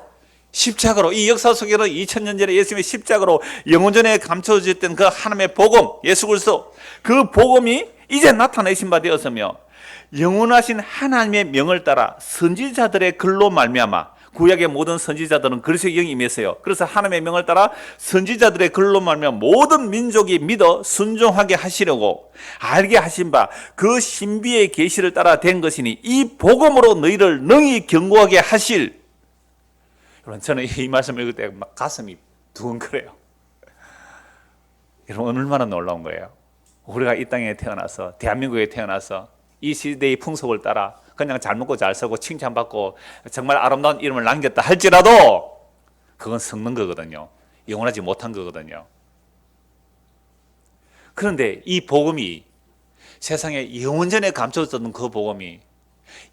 십자가로. 이 역사 속에는 2000년 전에 예수님의 십자가로 영원전에 감춰졌던 그 하나님의 복음, 예수 그리스도, 그 복음이 이제 나타내신 바 되었으며 영원하신 하나님의 명을 따라 선지자들의 글로 말미암아, 구약의 모든 선지자들은 그리스도의 영이 임했어요. 그래서 하나님의 명을 따라 선지자들의 글로 말미암아 모든 민족이 믿어 순종하게 하시려고 알게 하신 바 그 신비의 계시를 따라 된 것이니 이 복음으로 너희를 능히 견고하게 하실. 여러분, 저는 이 말씀을 읽을 때 막 가슴이 두근거려요. 여러분, 얼마나 놀라운 거예요. 우리가 이 땅에 태어나서, 대한민국에 태어나서 이 시대의 풍속을 따라 그냥 잘 먹고 잘 살고 칭찬받고 정말 아름다운 이름을 남겼다 할지라도 그건 썩는 거거든요. 영원하지 못한 거거든요. 그런데 이 복음이, 세상에 영원전에 감춰졌던 그 복음이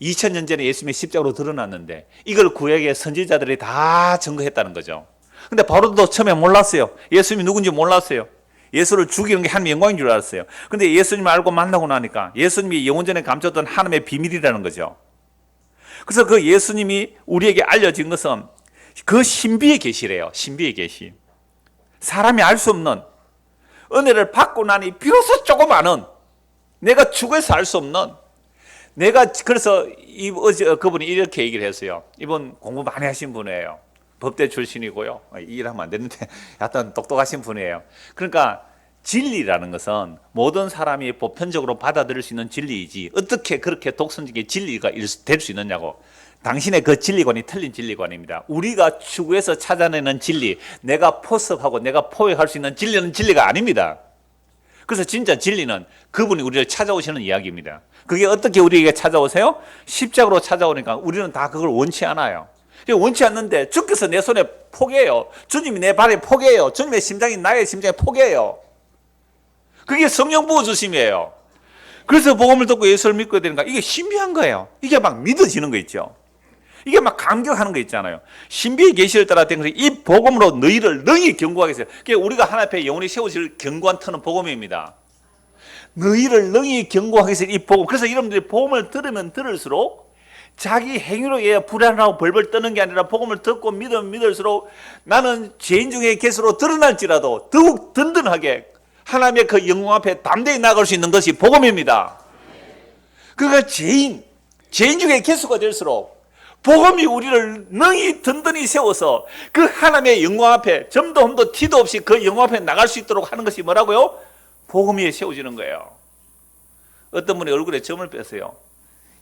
2000년 전에 예수님의 십자가로 드러났는데 이걸 구약의 선지자들이 다 증거했다는 거죠. 근데 바울도 처음에 몰랐어요. 예수님이 누군지 몰랐어요. 예수를 죽이는 게 하나님의 영광인 줄 알았어요. 근데 예수님을 알고 만나고 나니까 예수님이 영원전에 감췄던 하나님의 비밀이라는 거죠. 그래서 그 예수님이 우리에게 알려진 것은 그 신비의 계시래요. 신비의 계시. 사람이 알 수 없는 은혜를 받고 나니 비로소 조금 아는, 내가 죽어서 알 수 없는, 내가, 그래서 어제 그분이 이렇게 얘기를 했어요. 이분 공부 많이 하신 분이에요. 법대 출신이고요. 일하면 안 되는데 약간 똑똑하신 분이에요. 그러니까 진리라는 것은 모든 사람이 보편적으로 받아들일 수 있는 진리이지 어떻게 그렇게 독선적인 진리가 될 수 있느냐고. 당신의 그 진리관이 틀린 진리관입니다. 우리가 추구해서 찾아내는 진리, 내가 포섭하고 내가 포획할 수 있는 진리는 진리가 아닙니다. 그래서 진짜 진리는 그분이 우리를 찾아오시는 이야기입니다. 그게 어떻게 우리에게 찾아오세요? 십자가로 찾아오니까 우리는 다 그걸 원치 않아요. 원치 않는데 주께서 내 손에 포개요. 주님이 내 발에 포개요. 주님의 심장이 나의 심장에 포개요. 그게 성령 부어주심이에요. 그래서 복음을 듣고 예수를 믿고 되니까 이게 신비한 거예요. 이게 막 믿어지는 거 있죠. 이게 막 감격하는 거 있잖아요. 신비의 계시를 따라 된 것이 이 복음으로 너희를 능히 견고하게 했어요. 그게 우리가 하나님 앞에 영원히 세워질 견고한 터는 복음입니다. 너희를 능히 견고하게 해서 이 복음. 그래서 여러분들이 복음을 들으면 들을수록 자기 행위로 인해 불안하고 벌벌 떠는 게 아니라 복음을 듣고 믿으면 믿을수록 나는 죄인 중에 개수로 드러날지라도 더욱 든든하게 하나님의 그 영광 앞에 담대히 나갈 수 있는 것이 복음입니다. 그러니까 죄인 중에 개수가 될수록 복음이 우리를 능히 든든히 세워서 그 하나님의 영광 앞에 점도 흠도 티도 없이 그 영광 앞에 나갈 수 있도록 하는 것이 뭐라고요? 복음이 세워지는 거예요. 어떤 분이 얼굴에 점을 뺐어요.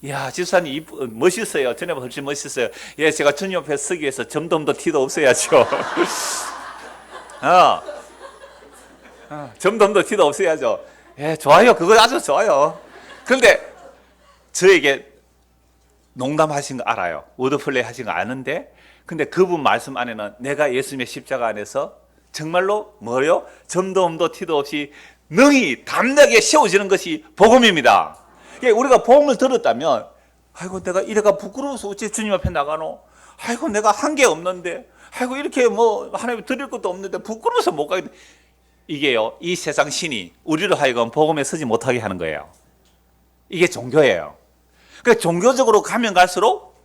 이야, 집사님 멋있어요. 전에보다 훨씬 멋있어요. 예, 제가 주님 앞에 서기 위해서 점도 흠도 티도 없어야죠. 점도 흠도 티도 없어야죠. 예, 좋아요. 그거 아주 좋아요. 그런데 저에게 농담하신 거 알아요. 워드플레이 하신 거 아는데, 근데 그분 말씀 안에는 내가 예수님의 십자가 안에서 정말로 뭐요? 점도 흠도 티도 없이 능히 담대하게 세워지는 것이 복음입니다. 우리가 복음을 들었다면, 아이고 내가 이래가 부끄러워서 어째 주님 앞에 나가노? 아이고 내가 한 게 없는데, 아이고 이렇게 뭐 하나님 드릴 것도 없는데 부끄러워서 못 가겠네. 이게요, 이 세상 신이 우리를 하여금 복음에 서지 못하게 하는 거예요. 이게 종교예요. 그러니까 종교적으로 가면 갈수록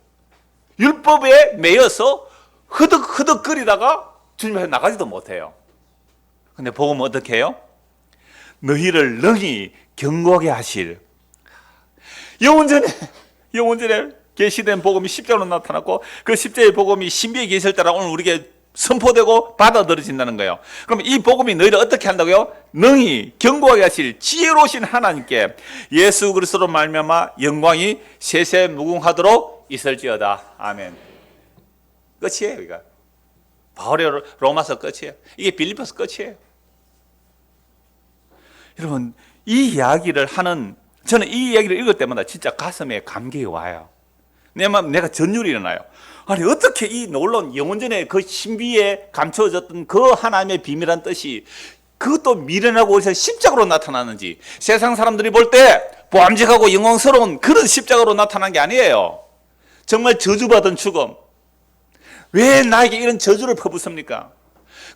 율법에 매여서 흐득흐득거리다가 주님 앞에 나가지도 못해요. 근데 복음은 어떻게 해요? 너희를 능히 견고하게 하실, 영원전에 계시된 복음이 십자가로 나타났고 그 십자가의 복음이 신비에 계실 때라 오늘 우리에게 선포되고 받아들여진다는 거예요. 그럼 이 복음이 너희를 어떻게 한다고요? 능히 견고하게 하실 지혜로우신 하나님께 예수 그리스도로 말미암아 영광이 세세무궁하도록 있을지어다. 아멘. 끝이에요. 이거 바울의 로마서 끝이에요. 이게 빌립보서 끝이에요. 여러분, 이 이야기를 하는, 저는 이 이야기를 읽을 때마다 진짜 가슴에 감격이 와요. 내가 전율이 일어나요. 아니 어떻게 이 놀라운 영원전에 그 신비에 감춰졌던 그 하나님의 비밀한 뜻이 그것도 미련하고 어디서 십자가로 나타나는지, 세상 사람들이 볼 때 보암직하고 영광스러운 그런 십자가로 나타난 게 아니에요. 정말 저주받은 죽음. 왜 나에게 이런 저주를 퍼붓습니까?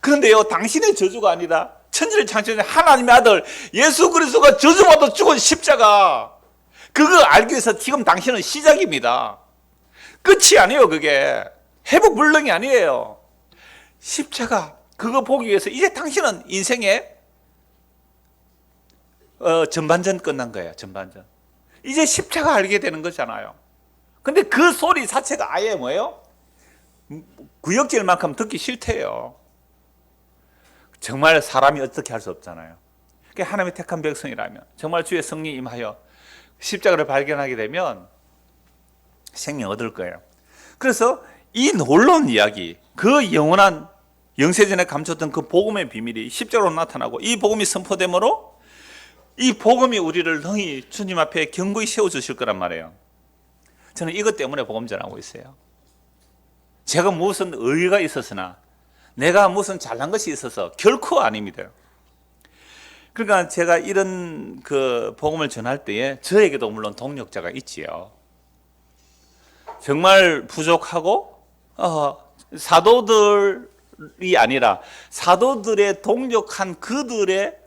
그런데요, 당신의 저주가 아니라 천지를 창조한 하나님의 아들 예수 그리스도가 저주받아 죽은 십자가, 그거 알기 위해서 지금 당신은 시작입니다. 끝이 아니에요. 그게 회복 불능이 아니에요. 십자가 그거 보기 위해서 이제 당신은 인생의 전반전 끝난 거예요. 전반전. 이제 십자가 알게 되는 거잖아요. 근데 그 소리 자체가 아예 뭐예요? 구역질 만큼 듣기 싫대요. 정말 사람이 어떻게 할 수 없잖아요. 그러니까 하나님의 택한 백성이라면 정말 주의 성령이 임하여 십자가를 발견하게 되면 생명 얻을 거예요. 그래서 이 놀라운 이야기, 그 영원한 영세전에 감췄던 그 복음의 비밀이 십자가로 나타나고 이 복음이 선포되므로 이 복음이 우리를 능히 주님 앞에 견고히 세워주실 거란 말이에요. 저는 이것 때문에 복음 전하고 있어요. 제가 무슨 의의가 있었으나, 내가 무슨 잘난 것이 있어서 결코 아닙니다. 그러니까 제가 이런 그 복음을 전할 때에 저에게도 물론 동력자가 있지요. 정말 부족하고 사도들이 아니라 사도들의 동력한 그들의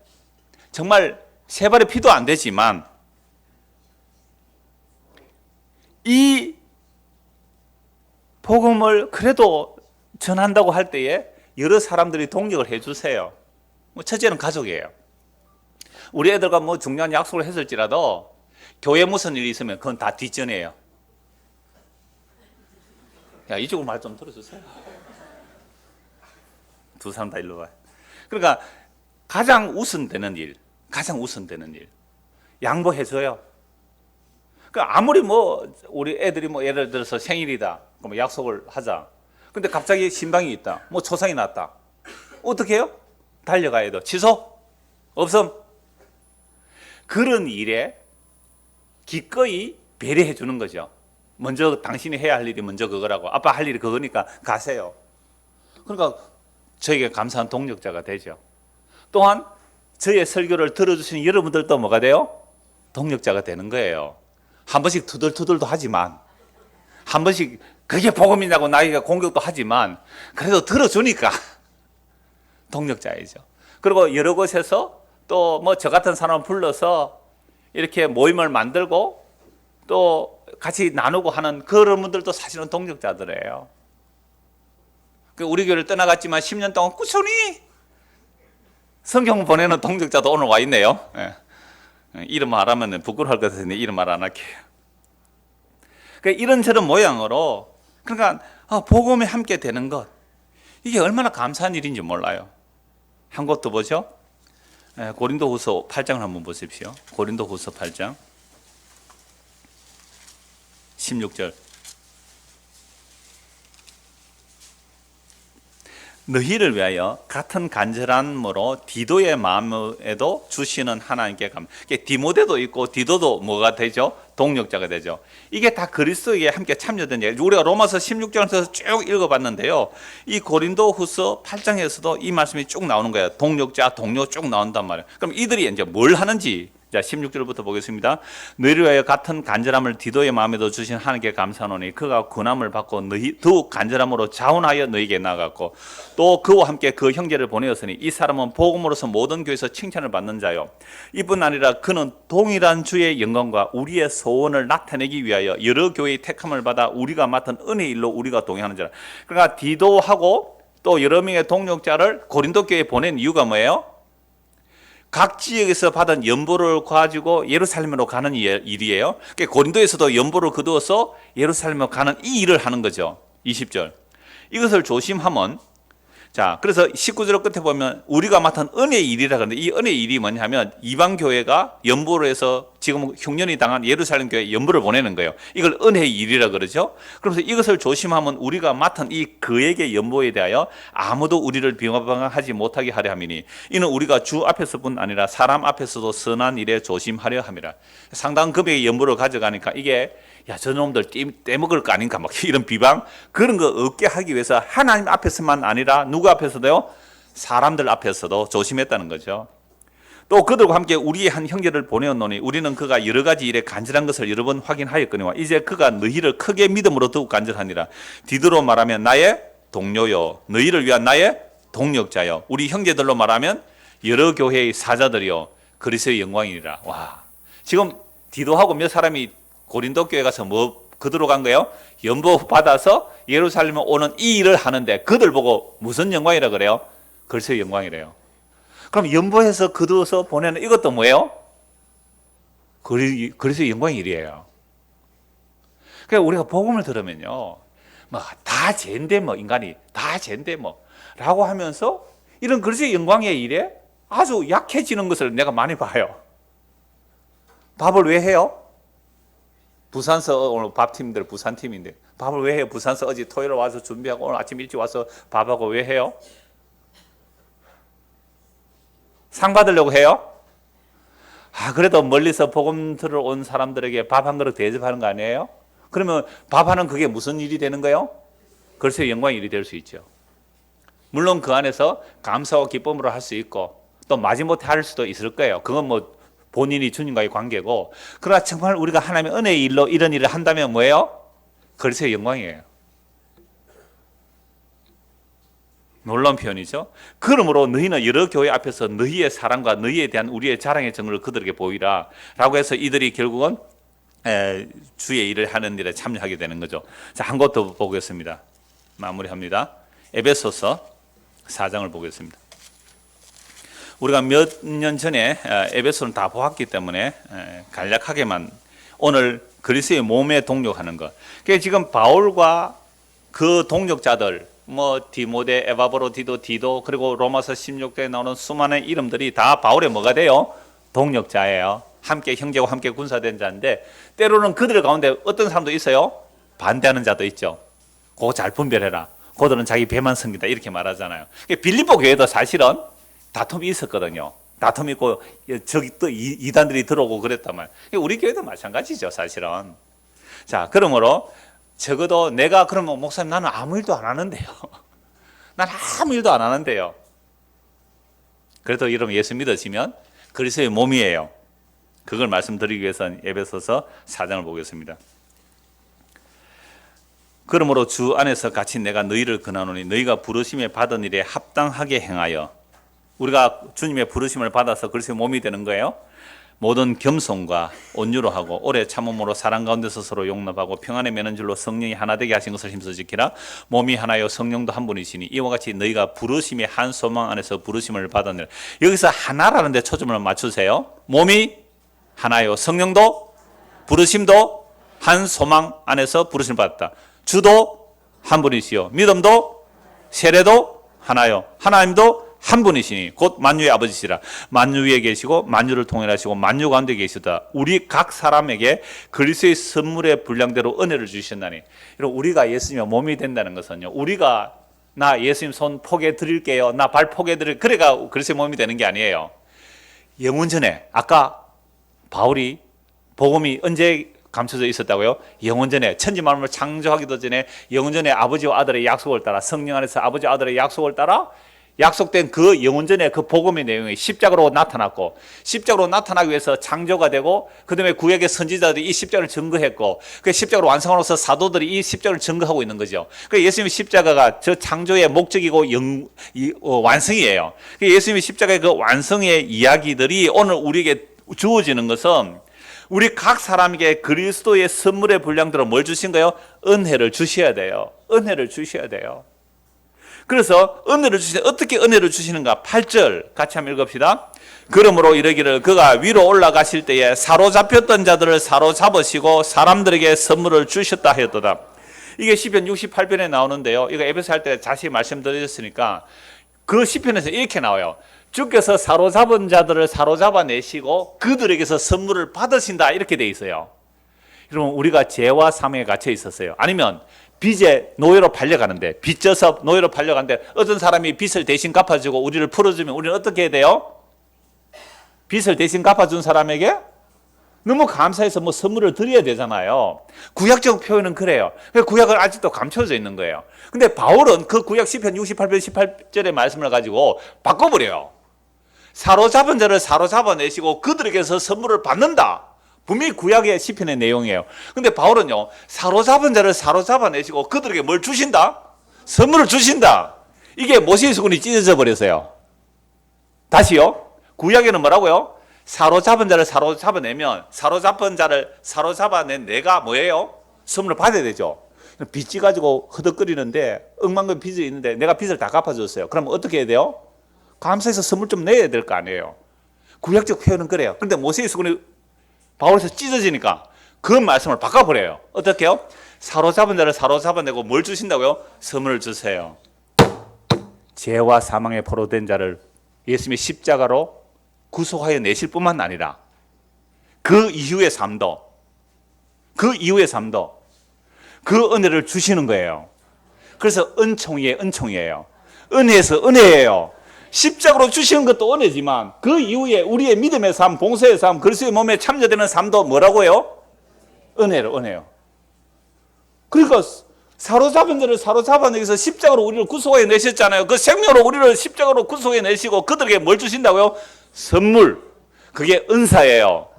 정말 세 발의 피도 안 되지만 이 복음을 그래도 전한다고 할 때에 여러 사람들이 동력을 해주세요. 첫째는 가족이에요. 우리 애들과 뭐 중요한 약속을 했을지라도 교회 무슨 일이 있으면 그건 다 뒷전이에요. 야, 이쪽으로 말 좀 들어주세요. 두 사람 다 일로 와요. 그러니까 가장 우선되는 일, 양보해줘요. 그러니까 아무리 뭐 우리 애들이 뭐 예를 들어서 생일이다, 그럼 약속을 하자. 근데 갑자기 신방이 있다, 뭐 초상이 났다. 어떻게 해요? 달려가야 돼. 취소? 없음? 그런 일에 기꺼이 배려해 주는 거죠. 먼저 당신이 해야 할 일이 먼저 그거라고, 아빠 할 일이 그거니까 가세요. 그러니까 저에게 감사한 동력자가 되죠. 또한 저의 설교를 들어주시는 여러분들도 뭐가 돼요? 동력자가 되는 거예요. 한 번씩 투덜투덜도 하지만, 한 번씩 그게 복음이냐고 나에게 공격도 하지만 그래도 들어주니까 동력자이죠. 그리고 여러 곳에서 또 뭐 저 같은 사람을 불러서 이렇게 모임을 만들고 또 같이 나누고 하는 그런 분들도 사실은 동력자들이에요. 우리 교회를 떠나갔지만 10년 동안 꾸준히 성경 보내는 동력자도 오늘 와 있네요. 예. 이름 말하면 부끄러울 것 같은데 이름 말 안 할게요. 그러니까 이런저런 모양으로 그러니까 복음에 함께 되는 것 이게 얼마나 감사한 일인지 몰라요. 한 곳 더 보죠. 고린도후서 8장을 한번 보십시오. 고린도후서 8장 16절. 너희를 위하여 같은 간절함으로 디도의 마음에도 주시는 하나님께 감사. 디모데도 있고 디도도 뭐가 되죠? 동력자가 되죠. 이게 다 그리스도에 함께 참여된 얘기. 우리가 로마서 16장에서 쭉 읽어봤는데요. 이 고린도후서 8장에서도 이 말씀이 쭉 나오는 거예요. 동력자, 동료 쭉 나온단 말이에요. 그럼 이들이 이제 뭘 하는지. 자, 16절부터 보겠습니다. 너희를 위하여 같은 간절함을 디도의 마음에도 주신 하나님께 감사하노니 그가 권함을 받고 너희 더욱 간절함으로 자원하여 너희에게 나아갔고 또 그와 함께 그 형제를 보내었으니 이 사람은 복음으로서 모든 교회에서 칭찬을 받는 자요. 이뿐 아니라 그는 동일한 주의 영광과 우리의 소원을 나타내기 위하여 여러 교회의 택함을 받아 우리가 맡은 은혜의 일로 우리가 동행하는 자라. 그러니까 디도하고 또 여러 명의 동력자를 고린도 교회에 보낸 이유가 뭐예요? 각 지역에서 받은 연보를 가지고 예루살렘으로 가는 일이에요. 고린도에서도 연보를 거두어서 예루살렘으로 가는 이 일을 하는 거죠. 20절. 이것을 조심하면 자, 그래서 19절 끝에 보면 우리가 맡은 은혜의 일이라 그러는데 이 은혜의 일이 뭐냐면 이방 교회가 연보로 해서 지금 흉년이 당한 예루살렘 교회에 연보를 보내는 거예요. 이걸 은혜의 일이라 그러죠. 그래서 이것을 조심하면 우리가 맡은 이 그에게 연보에 대하여 아무도 우리를 비방하지 못하게 하려 함이니 이는 우리가 주 앞에서뿐 아니라 사람 앞에서도 선한 일에 조심하려 함이라. 상당한 금액의 연보를 가져가니까 이게 야, 저놈들 떼먹을 거 아닌가 막 이런 비방 그런 거 없게 하기 위해서 하나님 앞에서만 아니라 누구 앞에서도요? 사람들 앞에서도 조심했다는 거죠. 또 그들과 함께 우리의 한 형제를 보내었노니 우리는 그가 여러 가지 일에 간절한 것을 여러 번 확인하였거니와 이제 그가 너희를 크게 믿음으로 더욱 간절하니라. 디도로 말하면 나의 동료요 너희를 위한 나의 동력자요 우리 형제들로 말하면 여러 교회의 사자들이요 그리스도의 영광이니라. 와, 지금 디도하고 몇 사람이 고린도 교회 가서 뭐 그대로 간 거예요? 연보 받아서 예루살렘에 오는 이 일을 하는데 그들 보고 무슨 영광이라 그래요? 그리스도의 영광이래요. 그럼 연보해서 거두어서 보내는 이것도 뭐예요? 그리스도의 영광의 일이에요. 그러니까 우리가 복음을 들으면요, 뭐 다 죄인데 뭐 인간이 다 죄인데 뭐 라고 하면서 이런 그리스도의 영광의 일에 아주 약해지는 것을 내가 많이 봐요. 밥을 왜 해요? 부산서 오늘 밥팀들 부산팀인데 밥을 왜 해요? 부산서 어제 토요일 와서 준비하고 오늘 아침 일찍 와서 밥하고 왜 해요? 상 받으려고 해요? 그래도 멀리서 복음 들으러 온 사람들에게 밥 한 그릇 대접하는 거 아니에요? 그러면 밥하는 그게 무슨 일이 되는 거예요? 그리스도의 영광의 일이 될 수 있죠. 물론 그 안에서 감사와 기쁨으로 할 수 있고 또 마지못해 할 수도 있을 거예요. 그건 뭐 본인이 주님과의 관계고 그러나 정말 우리가 하나님의 은혜의 일로 이런 일을 한다면 뭐예요? 그리스도의 영광이에요. 놀라운 표현이죠. 그러므로 너희는 여러 교회 앞에서 너희의 사랑과 너희에 대한 우리의 자랑의 증거를 그들에게 보이라 라고 해서 이들이 결국은 주의 일을 하는 일에 참여하게 되는 거죠. 자, 한 곳 더 보겠습니다. 마무리합니다. 에베소서 4장을 보겠습니다. 우리가 몇 년 전에 에베소는 다 보았기 때문에 간략하게만 오늘 그리스도의 몸에 동력하는 것. 그게 지금 바울과 그 동력자들 뭐 디모데, 에바브로, 디도 그리고 로마서 16장에 나오는 수많은 이름들이 다 바울의 뭐가 돼요? 동력자예요. 함께 형제와 함께 군사된 자인데 때로는 그들 가운데 어떤 사람도 있어요? 반대하는 자도 있죠. 그거 잘 분별해라. 그들은 자기 배만 섬긴다 이렇게 말하잖아요. 빌립보 교회도 사실은 다툼이 있었거든요. 다툼이 있고 저기 또 이단들이 들어오고 그랬단 말이에요. 우리 교회도 마찬가지죠, 사실은. 자, 그러므로 적어도 내가 그러면 목사님 나는 아무 일도 안 하는데요. 난 아무 일도 안 하는데요. 그래도 여러분 예수 믿으시면 그리스도의 몸이에요. 그걸 말씀드리기 위해서는 에베소서 4장을 보겠습니다. 그러므로 주 안에서 같이 내가 너희를 권하노니 너희가 부르심에 받은 일에 합당하게 행하여 우리가 주님의 부르심을 받아서 그리스도의 몸이 되는 거예요. 모든 겸손과 온유로 하고 오래 참음으로 사랑 가운데서 서로 용납하고 평안에 매는 줄로 성령이 하나 되게 하신 것을 힘써 지키라. 몸이 하나요 성령도 한 분이시니 이와 같이 너희가 부르심의 한 소망 안에서 부르심을 받았느라. 여기서 하나라는 데 초점을 맞추세요. 몸이 하나요 성령도 부르심도 한 소망 안에서 부르심을 받았다. 주도 한 분이시요 믿음도 세례도 하나요 하나님도 한 분이시니 곧 만유의 아버지시라. 만유 위에 계시고 만유를 통일하시고 만유 가운데 계시다. 우리 각 사람에게 그리스도의 선물의 분량대로 은혜를 주셨나니. 여러분 우리가 예수님의 몸이 된다는 것은요, 우리가 나 예수님 손 포개 드릴게요, 나 발 포개 드릴, 그래가 그리스도의 몸이 되는 게 아니에요. 영원 전에, 아까 바울이 복음이 언제 감춰져 있었다고요? 영원 전에, 천지 만물을 창조하기도 전에 영원 전에 아버지와 아들의 약속을 따라, 성령 안에서 아버지와 아들의 약속을 따라 약속된 그 영원전의 그 복음의 내용이 십자가로 나타났고, 십자가로 나타나기 위해서 창조가 되고, 그 다음에 구약의 선지자들이 이 십자가를 증거했고, 그 십자가로 완성으로서 사도들이 이 십자가를 증거하고 있는 거죠. 그 예수님의 십자가가 저 창조의 목적이고 완성이에요. 그 예수님의 십자가의 그 완성의 이야기들이 오늘 우리에게 주어지는 것은 우리 각 사람에게 그리스도의 선물의 분량대로 뭘 주신 거예요? 은혜를 주셔야 돼요. 은혜를 주셔야 돼요. 그래서 은혜를 주시는, 어떻게 은혜를 주시는가? 8절 같이 한번 읽읍시다. 그러므로 이르기를 그가 위로 올라가실 때에 사로잡혔던 자들을 사로잡으시고 사람들에게 선물을 주셨다 하였도다. 이게 시편 68편에 나오는데요, 이거 에베소 할 때 자세히 말씀드렸으니까 그 시편에서 이렇게 나와요. 주께서 사로잡은 자들을 사로잡아내시고 그들에게서 선물을 받으신다, 이렇게 돼 있어요. 여러분 우리가 죄와 사망에 갇혀 있었어요. 아니면 빚의 노예로 팔려가는데, 빚져서 노예로 팔려가는데 어떤 사람이 빚을 대신 갚아주고 우리를 풀어주면 우리는 어떻게 해야 돼요? 빚을 대신 갚아준 사람에게 너무 감사해서 뭐 선물을 드려야 되잖아요. 구약적 표현은 그래요. 구약은 아직도 감춰져 있는 거예요. 근데 바울은 그 구약 시편 68편 18절의 말씀을 가지고 바꿔버려요. 사로잡은 자를 사로잡아내시고 그들에게서 선물을 받는다. 분명히 구약의 시편의 내용이에요. 근데 바울은요, 사로잡은 자를 사로잡아내시고 그들에게 뭘 주신다? 선물을 주신다. 이게 모세의 수군이 찢어져 버렸어요. 다시요. 구약에는 뭐라고요? 사로잡은 자를 사로잡아내면, 사로잡은 자를 사로잡아낸 내가 뭐예요? 선물을 받아야 되죠. 빚지 가지고 허덕거리는데, 억만금 빚이 있는데 내가 빚을 다 갚아줬어요. 그럼 어떻게 해야 돼요? 감사해서 선물 좀 내야 될 거 아니에요. 구약적 표현은 그래요. 그런데 모세의 수군이 바울에서 찢어지니까 그 말씀을 바꿔버려요. 어떻게 해요? 사로잡은 자를 사로잡아내고 뭘 주신다고요? 선물을 주세요. 죄와 사망에 포로된 자를 예수님의 십자가로 구속하여 내실 뿐만 아니라 그 이후의 삶도, 그 은혜를 주시는 거예요. 그래서 은총 위에 은총이에요. 은혜에서 은혜예요. 십자가로 주시는 것도 은혜지만 그 이후에 우리의 믿음의 삶, 봉사의 삶, 그리스도의 몸에 참여되는 삶도 뭐라고요? 은혜요. 그러니까 사로잡은 자를 사로잡아내기 위해서 십자가로 우리를 구속해 내셨잖아요. 그 생명으로 우리를 십자가로 구속해 내시고 그들에게 뭘 주신다고요? 선물. 그게 은사예요.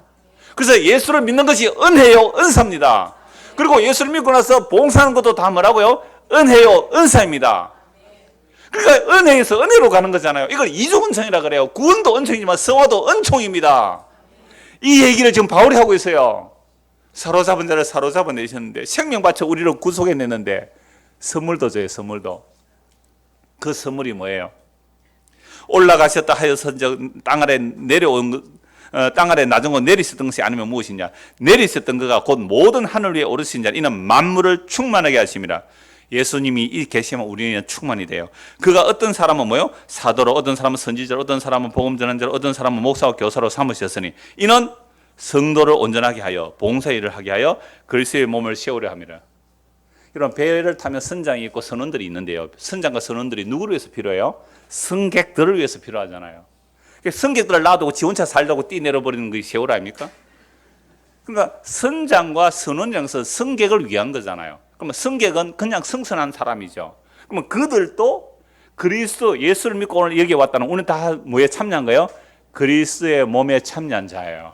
그래서 예수를 믿는 것이 은혜요, 은사입니다. 그리고 예수를 믿고 나서 봉사하는 것도 다 뭐라고요? 은혜요, 은사입니다. 그러니까 은혜에서 은혜로 가는 거잖아요. 이걸 이중은총이라 그래요. 구원도 은총이지만 성화도 은총입니다. 이 얘기를 지금 바울이 하고 있어요. 사로잡은 자를 사로잡아내셨는데, 생명 바쳐 우리를 구속해냈는데 선물도 줘요. 선물도. 그 선물이 뭐예요? 올라가셨다 하여서 땅 아래 땅 아래 낮은 곳 내리셨던 것이 아니면 무엇이냐? 내리셨던 그가 곧 모든 하늘 위에 오르신 자, 이는 만물을 충만하게 하심이라. 예수님이 이 계시면 우리는 충만이 돼요. 그가 어떤 사람은 뭐요? 사도로, 어떤 사람은 선지자로, 어떤 사람은 복음 전환자로, 어떤 사람은 목사와 교사로 삼으셨으니 이는 성도를 온전하게 하여 봉사 일을 하게 하여 그리스도의 몸을 세우려 함이라. 이런 배를 타면 선장이 있고 선원들이 있는데요, 선장과 선원들이 누구를 위해서 필요해요? 승객들을 위해서 필요하잖아요. 승객들을 놔두고 지 혼자 살다고 뛰내려버리는 것이 세월 아닙니까? 그러니까 선장과 선원장에서 승객을 위한 거잖아요. 그러면 승객은 그냥 승선한 사람이죠. 그러면 그들도 그리스도 예수를 믿고 오늘 여기에 왔다는, 오늘 다 뭐에 참여한 거예요? 그리스도의 몸에 참여한 자예요.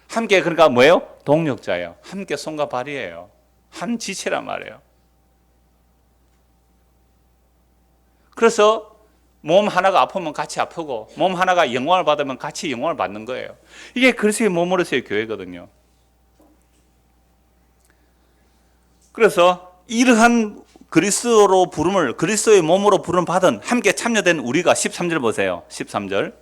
함께, 그러니까 뭐예요? 동력자예요. 함께 손과 발이에요. 한 지체란 말이에요. 그래서 몸 하나가 아프면 같이 아프고 몸 하나가 영광을 받으면 같이 영광을 받는 거예요. 이게 그리스도의 몸으로서의 교회거든요. 그래서 이러한 그리스도로 부름을 그리스도의 몸으로 부름 받은 함께 참여된 우리가 13절 보세요. 13절.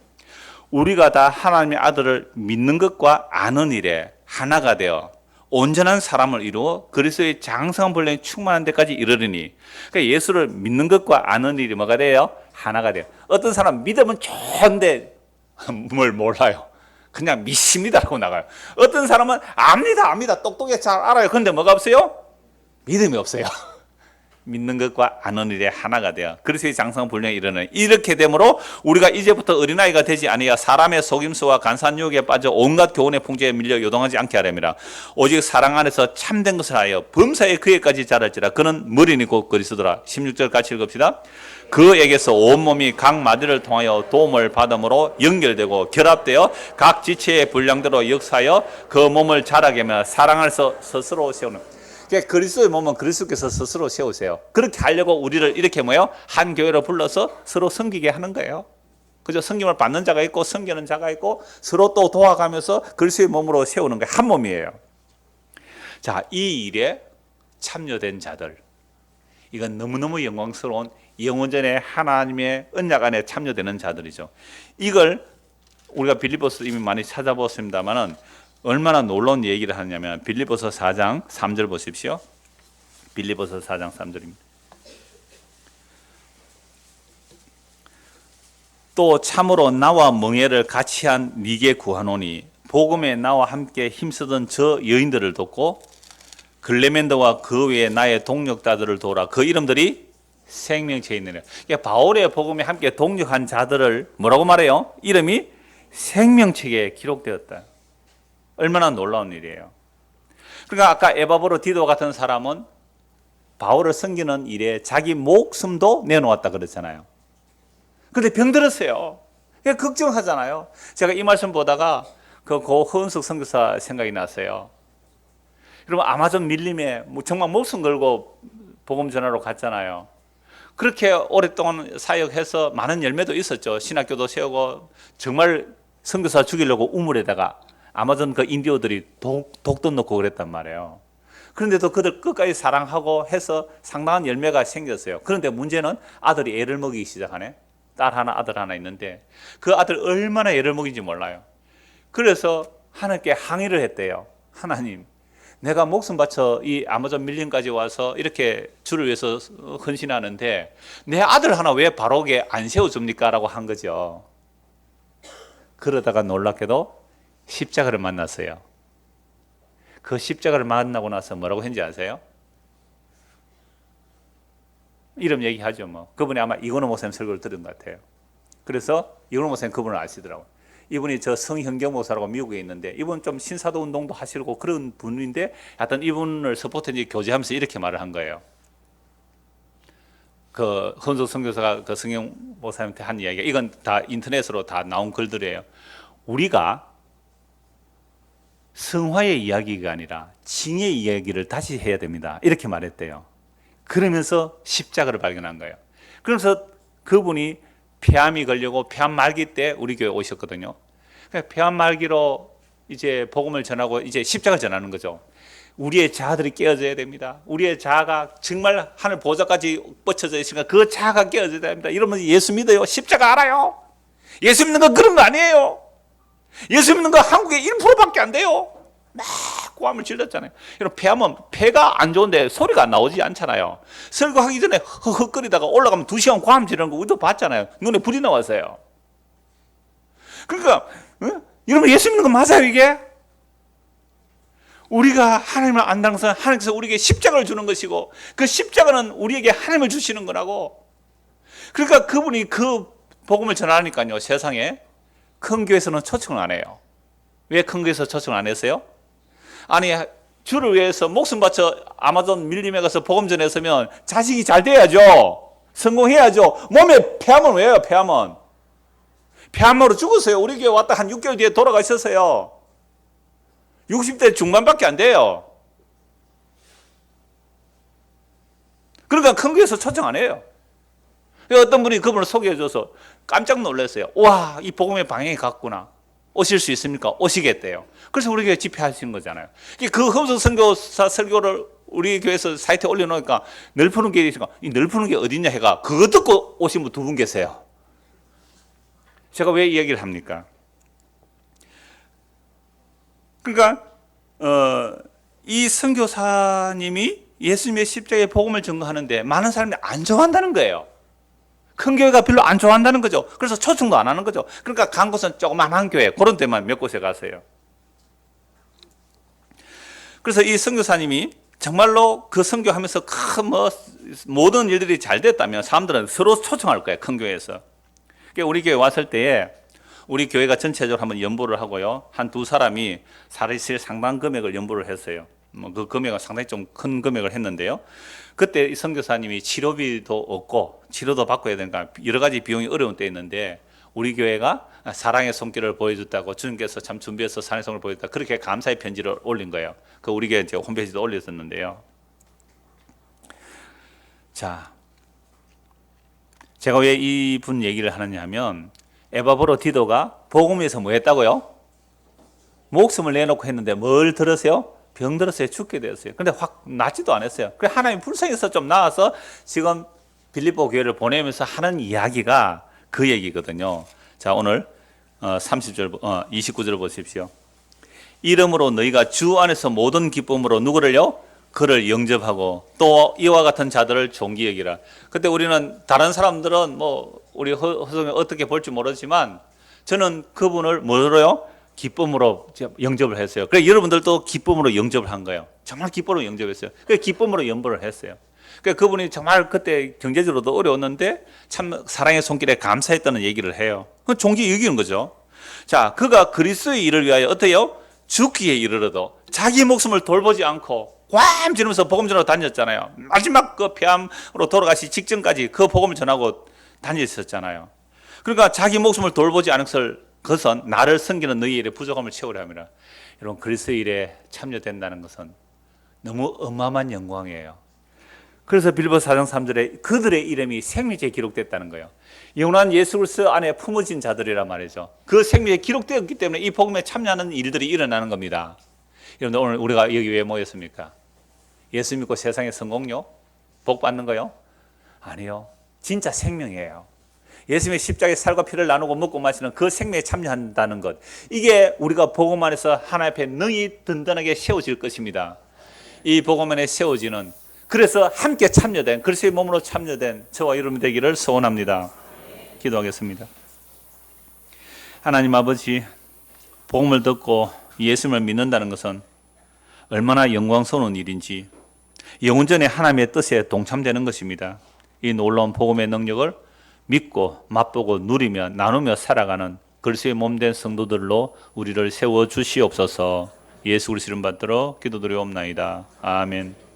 우리가 다 하나님의 아들을 믿는 것과 아는 일에 하나가 되어 온전한 사람을 이루어 그리스도의 장성한 분량이 충만한 데까지 이르르니. 그러니까 예수를 믿는 것과 아는 일이 뭐가 돼요? 하나가 돼요. 어떤 사람 믿으면 좋은데 뭘 몰라요. 그냥 믿습니다라고 나가요. 어떤 사람은 압니다. 똑똑히 잘 알아요. 그런데 뭐가 없어요? 믿음이 없어요. 믿는 것과 아는 일에 하나가 되어 그리스도의 장성 분량에 이르는. 이렇게 되므로 우리가 이제부터 어린아이가 되지 아니하 사람의 속임수와 간사한 유혹에 빠져 온갖 교훈의 풍조에 밀려 요동하지 않게 하려니라. 오직 사랑 안에서 참된 것을 하여 범사에 그에까지 자랄지라. 그는 머리니 곧 그리스도라. 16절 같이 읽읍시다. 그에게서 온몸이 각 마디를 통하여 도움을 받음으로 연결되고 결합되어 각 지체의 분량대로 역사하여 그 몸을 자라게 하며 사랑 안에서 스스로 세우는. 그리스도의 몸은 그리스도께서 스스로 세우세요. 그렇게 하려고 우리를 이렇게 한 교회로 불러서 서로 섬기게 하는 거예요. 그죠? 섬김을 받는 자가 있고 섬기는 자가 있고 서로 또 도와가면서 그리스도의 몸으로 세우는 거예요. 한 몸이에요. 자, 이 일에 참여된 자들, 이건 너무너무 영광스러운 영원전의 하나님의 언약 안에 참여되는 자들이죠. 이걸 우리가 빌립보서 이미 많이 찾아보았습니다만은 얼마나 놀라운 얘기를 하냐면 빌립보서 4장 3절 보십시오. 빌립보서 4장 3절입니다. 또 참으로 나와 멍에를 같이 한 네게 구하노니 복음에 나와 함께 힘쓰던 저 여인들을 돕고 글레멘더와 그 외에 나의 동력자들을 도우라. 그 이름들이 생명체에 있느니라. 바울의 복음에 함께 동력한 자들을 뭐라고 말해요? 이름이 생명책에 기록되었다. 얼마나 놀라운 일이에요. 그러니까 아까 에바브로 디도 같은 사람은 바울을 섬기는 일에 자기 목숨도 내놓았다 그랬잖아요. 그런데 병들었어요. 그러니까 걱정하잖아요. 제가 이 말씀 보다가 그 고 허은숙 선교사 생각이 났어요. 여러분 아마존 밀림에 정말 목숨 걸고 복음 전하러 갔잖아요. 그렇게 오랫동안 사역해서 많은 열매도 있었죠. 신학교도 세우고 정말 선교사 죽이려고 우물에다가 아마존 그 인디오들이 독도 넣고 그랬단 말이에요. 그런데도 그들 끝까지 사랑하고 해서 상당한 열매가 생겼어요. 그런데 문제는 아들이 애를 먹이기 시작하네. 딸 하나 아들 하나 있는데 그 아들 얼마나 애를 먹인지 몰라요. 그래서 하나님께 항의를 했대요. 하나님, 내가 목숨 바쳐 이 아마존 밀림까지 와서 이렇게 주를 위해서 헌신하는데 내 아들 하나 왜 바로게 안 세워줍니까? 라고 한 거죠. 그러다가 놀랍게도 십자가를 만났어요. 그 십자가를 만나고 나서 뭐라고 했는지 아세요? 이름 얘기하죠. 뭐 그분이 아마 이건호 목사님 설교를 들은 것 같아요. 그래서 이건호 목사님 그분을 아시더라고요. 이분이 저 성현경 목사라고 미국에 있는데 이분 좀 신사도 운동도 하시고 그런 분인데 하여튼 이분을 서포트해서 교제하면서 이렇게 말을 한 거예요. 그 헌석 선교사가 그 성형 목사님한테 한 이야기가, 이건 다 인터넷으로 다 나온 글들이에요. 우리가 성화의 이야기가 아니라 징의 이야기를 다시 해야 됩니다. 이렇게 말했대요. 그러면서 십자가를 발견한 거예요. 그래서 그분이 폐암이 걸리고 폐암 말기 때 우리 교회 오셨거든요. 폐암 말기로 이제 복음을 전하고 이제 십자가를 전하는 거죠. 우리의 자아들이 깨어져야 됩니다. 우리의 자아가 정말 하늘 보좌까지 뻗쳐져 있으니까 그 자아가 깨어져야 됩니다. 이러면서 예수 믿어요. 십자가 알아요. 예수 믿는 건 그런 거 아니에요. 예수 믿는 거 한국에 1%밖에 안 돼요. 막 고함을 질렀잖아요. 여러분 폐하면 폐가 안 좋은데 소리가 나오지 않잖아요. 설교하기 전에 헉헉거리다가 올라가면 2시간 고함 지르는 거 우리도 봤잖아요. 눈에 불이 나왔어요. 그러니까 여러분 예수 믿는 거 맞아요 이게? 우리가 하나님을 안다는 것은 하나님께서 우리에게 십자가를 주는 것이고 그 십자가는 우리에게 하나님을 주시는 거라고. 그러니까 그분이 그 복음을 전하니까요. 세상에 큰 교회에서는 초청을 안 해요. 왜 큰 교회에서 초청을 안 했어요? 아니 주를 위해서 목숨 바쳐 아마존 밀림에 가서 복음 전했으면 자식이 잘 돼야죠. 성공해야죠. 몸에 폐암은 왜요? 폐암으로 죽었어요. 우리 교회 왔다 한 6개월 뒤에 돌아가셨어요. 60대 중반밖에 안 돼요. 그러니까 큰 교회에서 초청 안 해요. 어떤 분이 그분을 소개해줘서 깜짝 놀랐어요. 와, 이 복음의 방향이 같구나. 오실 수 있습니까? 오시겠대요. 그래서 우리 교회 집회하시는 거잖아요. 그 흠성 선교사 설교를 우리 교회에서 사이트에 올려놓으니까 늘 푸는 게 있으니까 이 늘 푸는 게 어딨냐 해가 그거 듣고 오신 분 두 분 계세요. 제가 왜 이 얘기를 합니까? 그러니까 이 선교사님이 예수님의 십자가의 복음을 증거하는데 많은 사람이 안 좋아한다는 거예요. 큰 교회가 별로 안 좋아한다는 거죠. 그래서 초청도 안 하는 거죠. 그러니까 간 곳은 조그만한 교회, 그런 데만 몇 곳에 가세요. 그래서 이 선교사님이 정말로 그 선교하면서 큰 모든 일들이 잘 됐다면 사람들은 서로 초청할 거예요. 큰 교회에서. 그러니까 우리 교회 왔을 때에 우리 교회가 전체적으로 한번 연보를 하고요. 한 두 사람이 사실 상당 금액을 연보를 했어요. 그 금액은 상당히 좀 큰 금액을 했는데요. 그때 이 선교사님이 치료비도 없고 치료도 받고 해야 되니까 여러 가지 비용이 어려운 때 있는데 우리 교회가 사랑의 손길을 보여줬다고 주님께서 참 준비해서 사랑의 손길을 보여줬다. 그렇게 감사의 편지를 올린 거예요. 그 우리 교회 제가 홈페이지도 올렸었는데요. 자, 제가 왜 이분 얘기를 하느냐 하면 에바브로 디도가 복음에서 뭐 했다고요? 목숨을 내놓고 했는데 뭘 들었어요? 병 들었어요. 죽게 되었어요. 근데 확 낫지도 않았어요. 그래 하나님 불쌍해서 좀 나와서 지금 빌립보 교회를 보내면서 하는 이야기가 그 얘기거든요. 자, 오늘 29절 보십시오. 이름으로 너희가 주 안에서 모든 기쁨으로 누구를요? 그를 영접하고 또 이와 같은 자들을 존귀 여기라. 그때 우리는 다른 사람들은 뭐 우리 허성이 어떻게 볼지 모르지만 저는 그분을 뭐로요? 기쁨으로 영접을 했어요. 그래 여러분들도 기쁨으로 영접을 한 거예요. 정말 기쁨으로 영접했어요. 그래 기쁨으로 연보를 했어요. 그래 그분이 정말 그때 경제적으로도 어려웠는데 참 사랑의 손길에 감사했다는 얘기를 해요. 그건 존귀 여기는 거죠. 자, 그가 그리스도의 일을 위하여 어때요? 죽기에 이르러도 자기 목숨을 돌보지 않고 꽌 지르면서 복음 전하고 다녔잖아요. 마지막 그 폐암으로 돌아가시 직전까지 그 복음을 전하고 다녔었잖아요. 그러니까 자기 목숨을 돌보지 않은 것은 나를 섬기는 너희 일의 부족함을 채우려 합니다. 여러분 그리스도의 일에 참여된다는 것은 너무 어마어마한 영광이에요. 그래서 빌립보 4장 3절에 그들의 이름이 생명지에 기록됐다는 거예요. 영원한 예수 그리스도 안에 품어진 자들이란 말이죠. 그 생명에 기록되었기 때문에 이 복음에 참여하는 일들이 일어나는 겁니다. 여러분들 오늘 우리가 여기 왜 모였습니까? 예수 믿고 세상의 성공요? 복 받는 거요? 아니요. 진짜 생명이에요. 예수님의 십자가의 살과 피를 나누고 먹고 마시는 그 생명에 참여한다는 것. 이게 우리가 복음 안에서 하나님 앞에 능히 든든하게 세워질 것입니다. 이 복음 안에 세워지는 그래서 함께 참여된 그리스도의 몸으로 참여된 저와 여러분 되기를 소원합니다. 기도하겠습니다. 하나님 아버지, 복음을 듣고 예수님을 믿는다는 것은 얼마나 영광스러운 일인지 영원전에 하나님의 뜻에 동참되는 것입니다. 이 놀라운 복음의 능력을 믿고 맛보고 누리며 나누며 살아가는 그리스도의 몸된 성도들로 우리를 세워 주시옵소서. 예수 그리스도 이름 받들어 기도드리옵나이다. 아멘.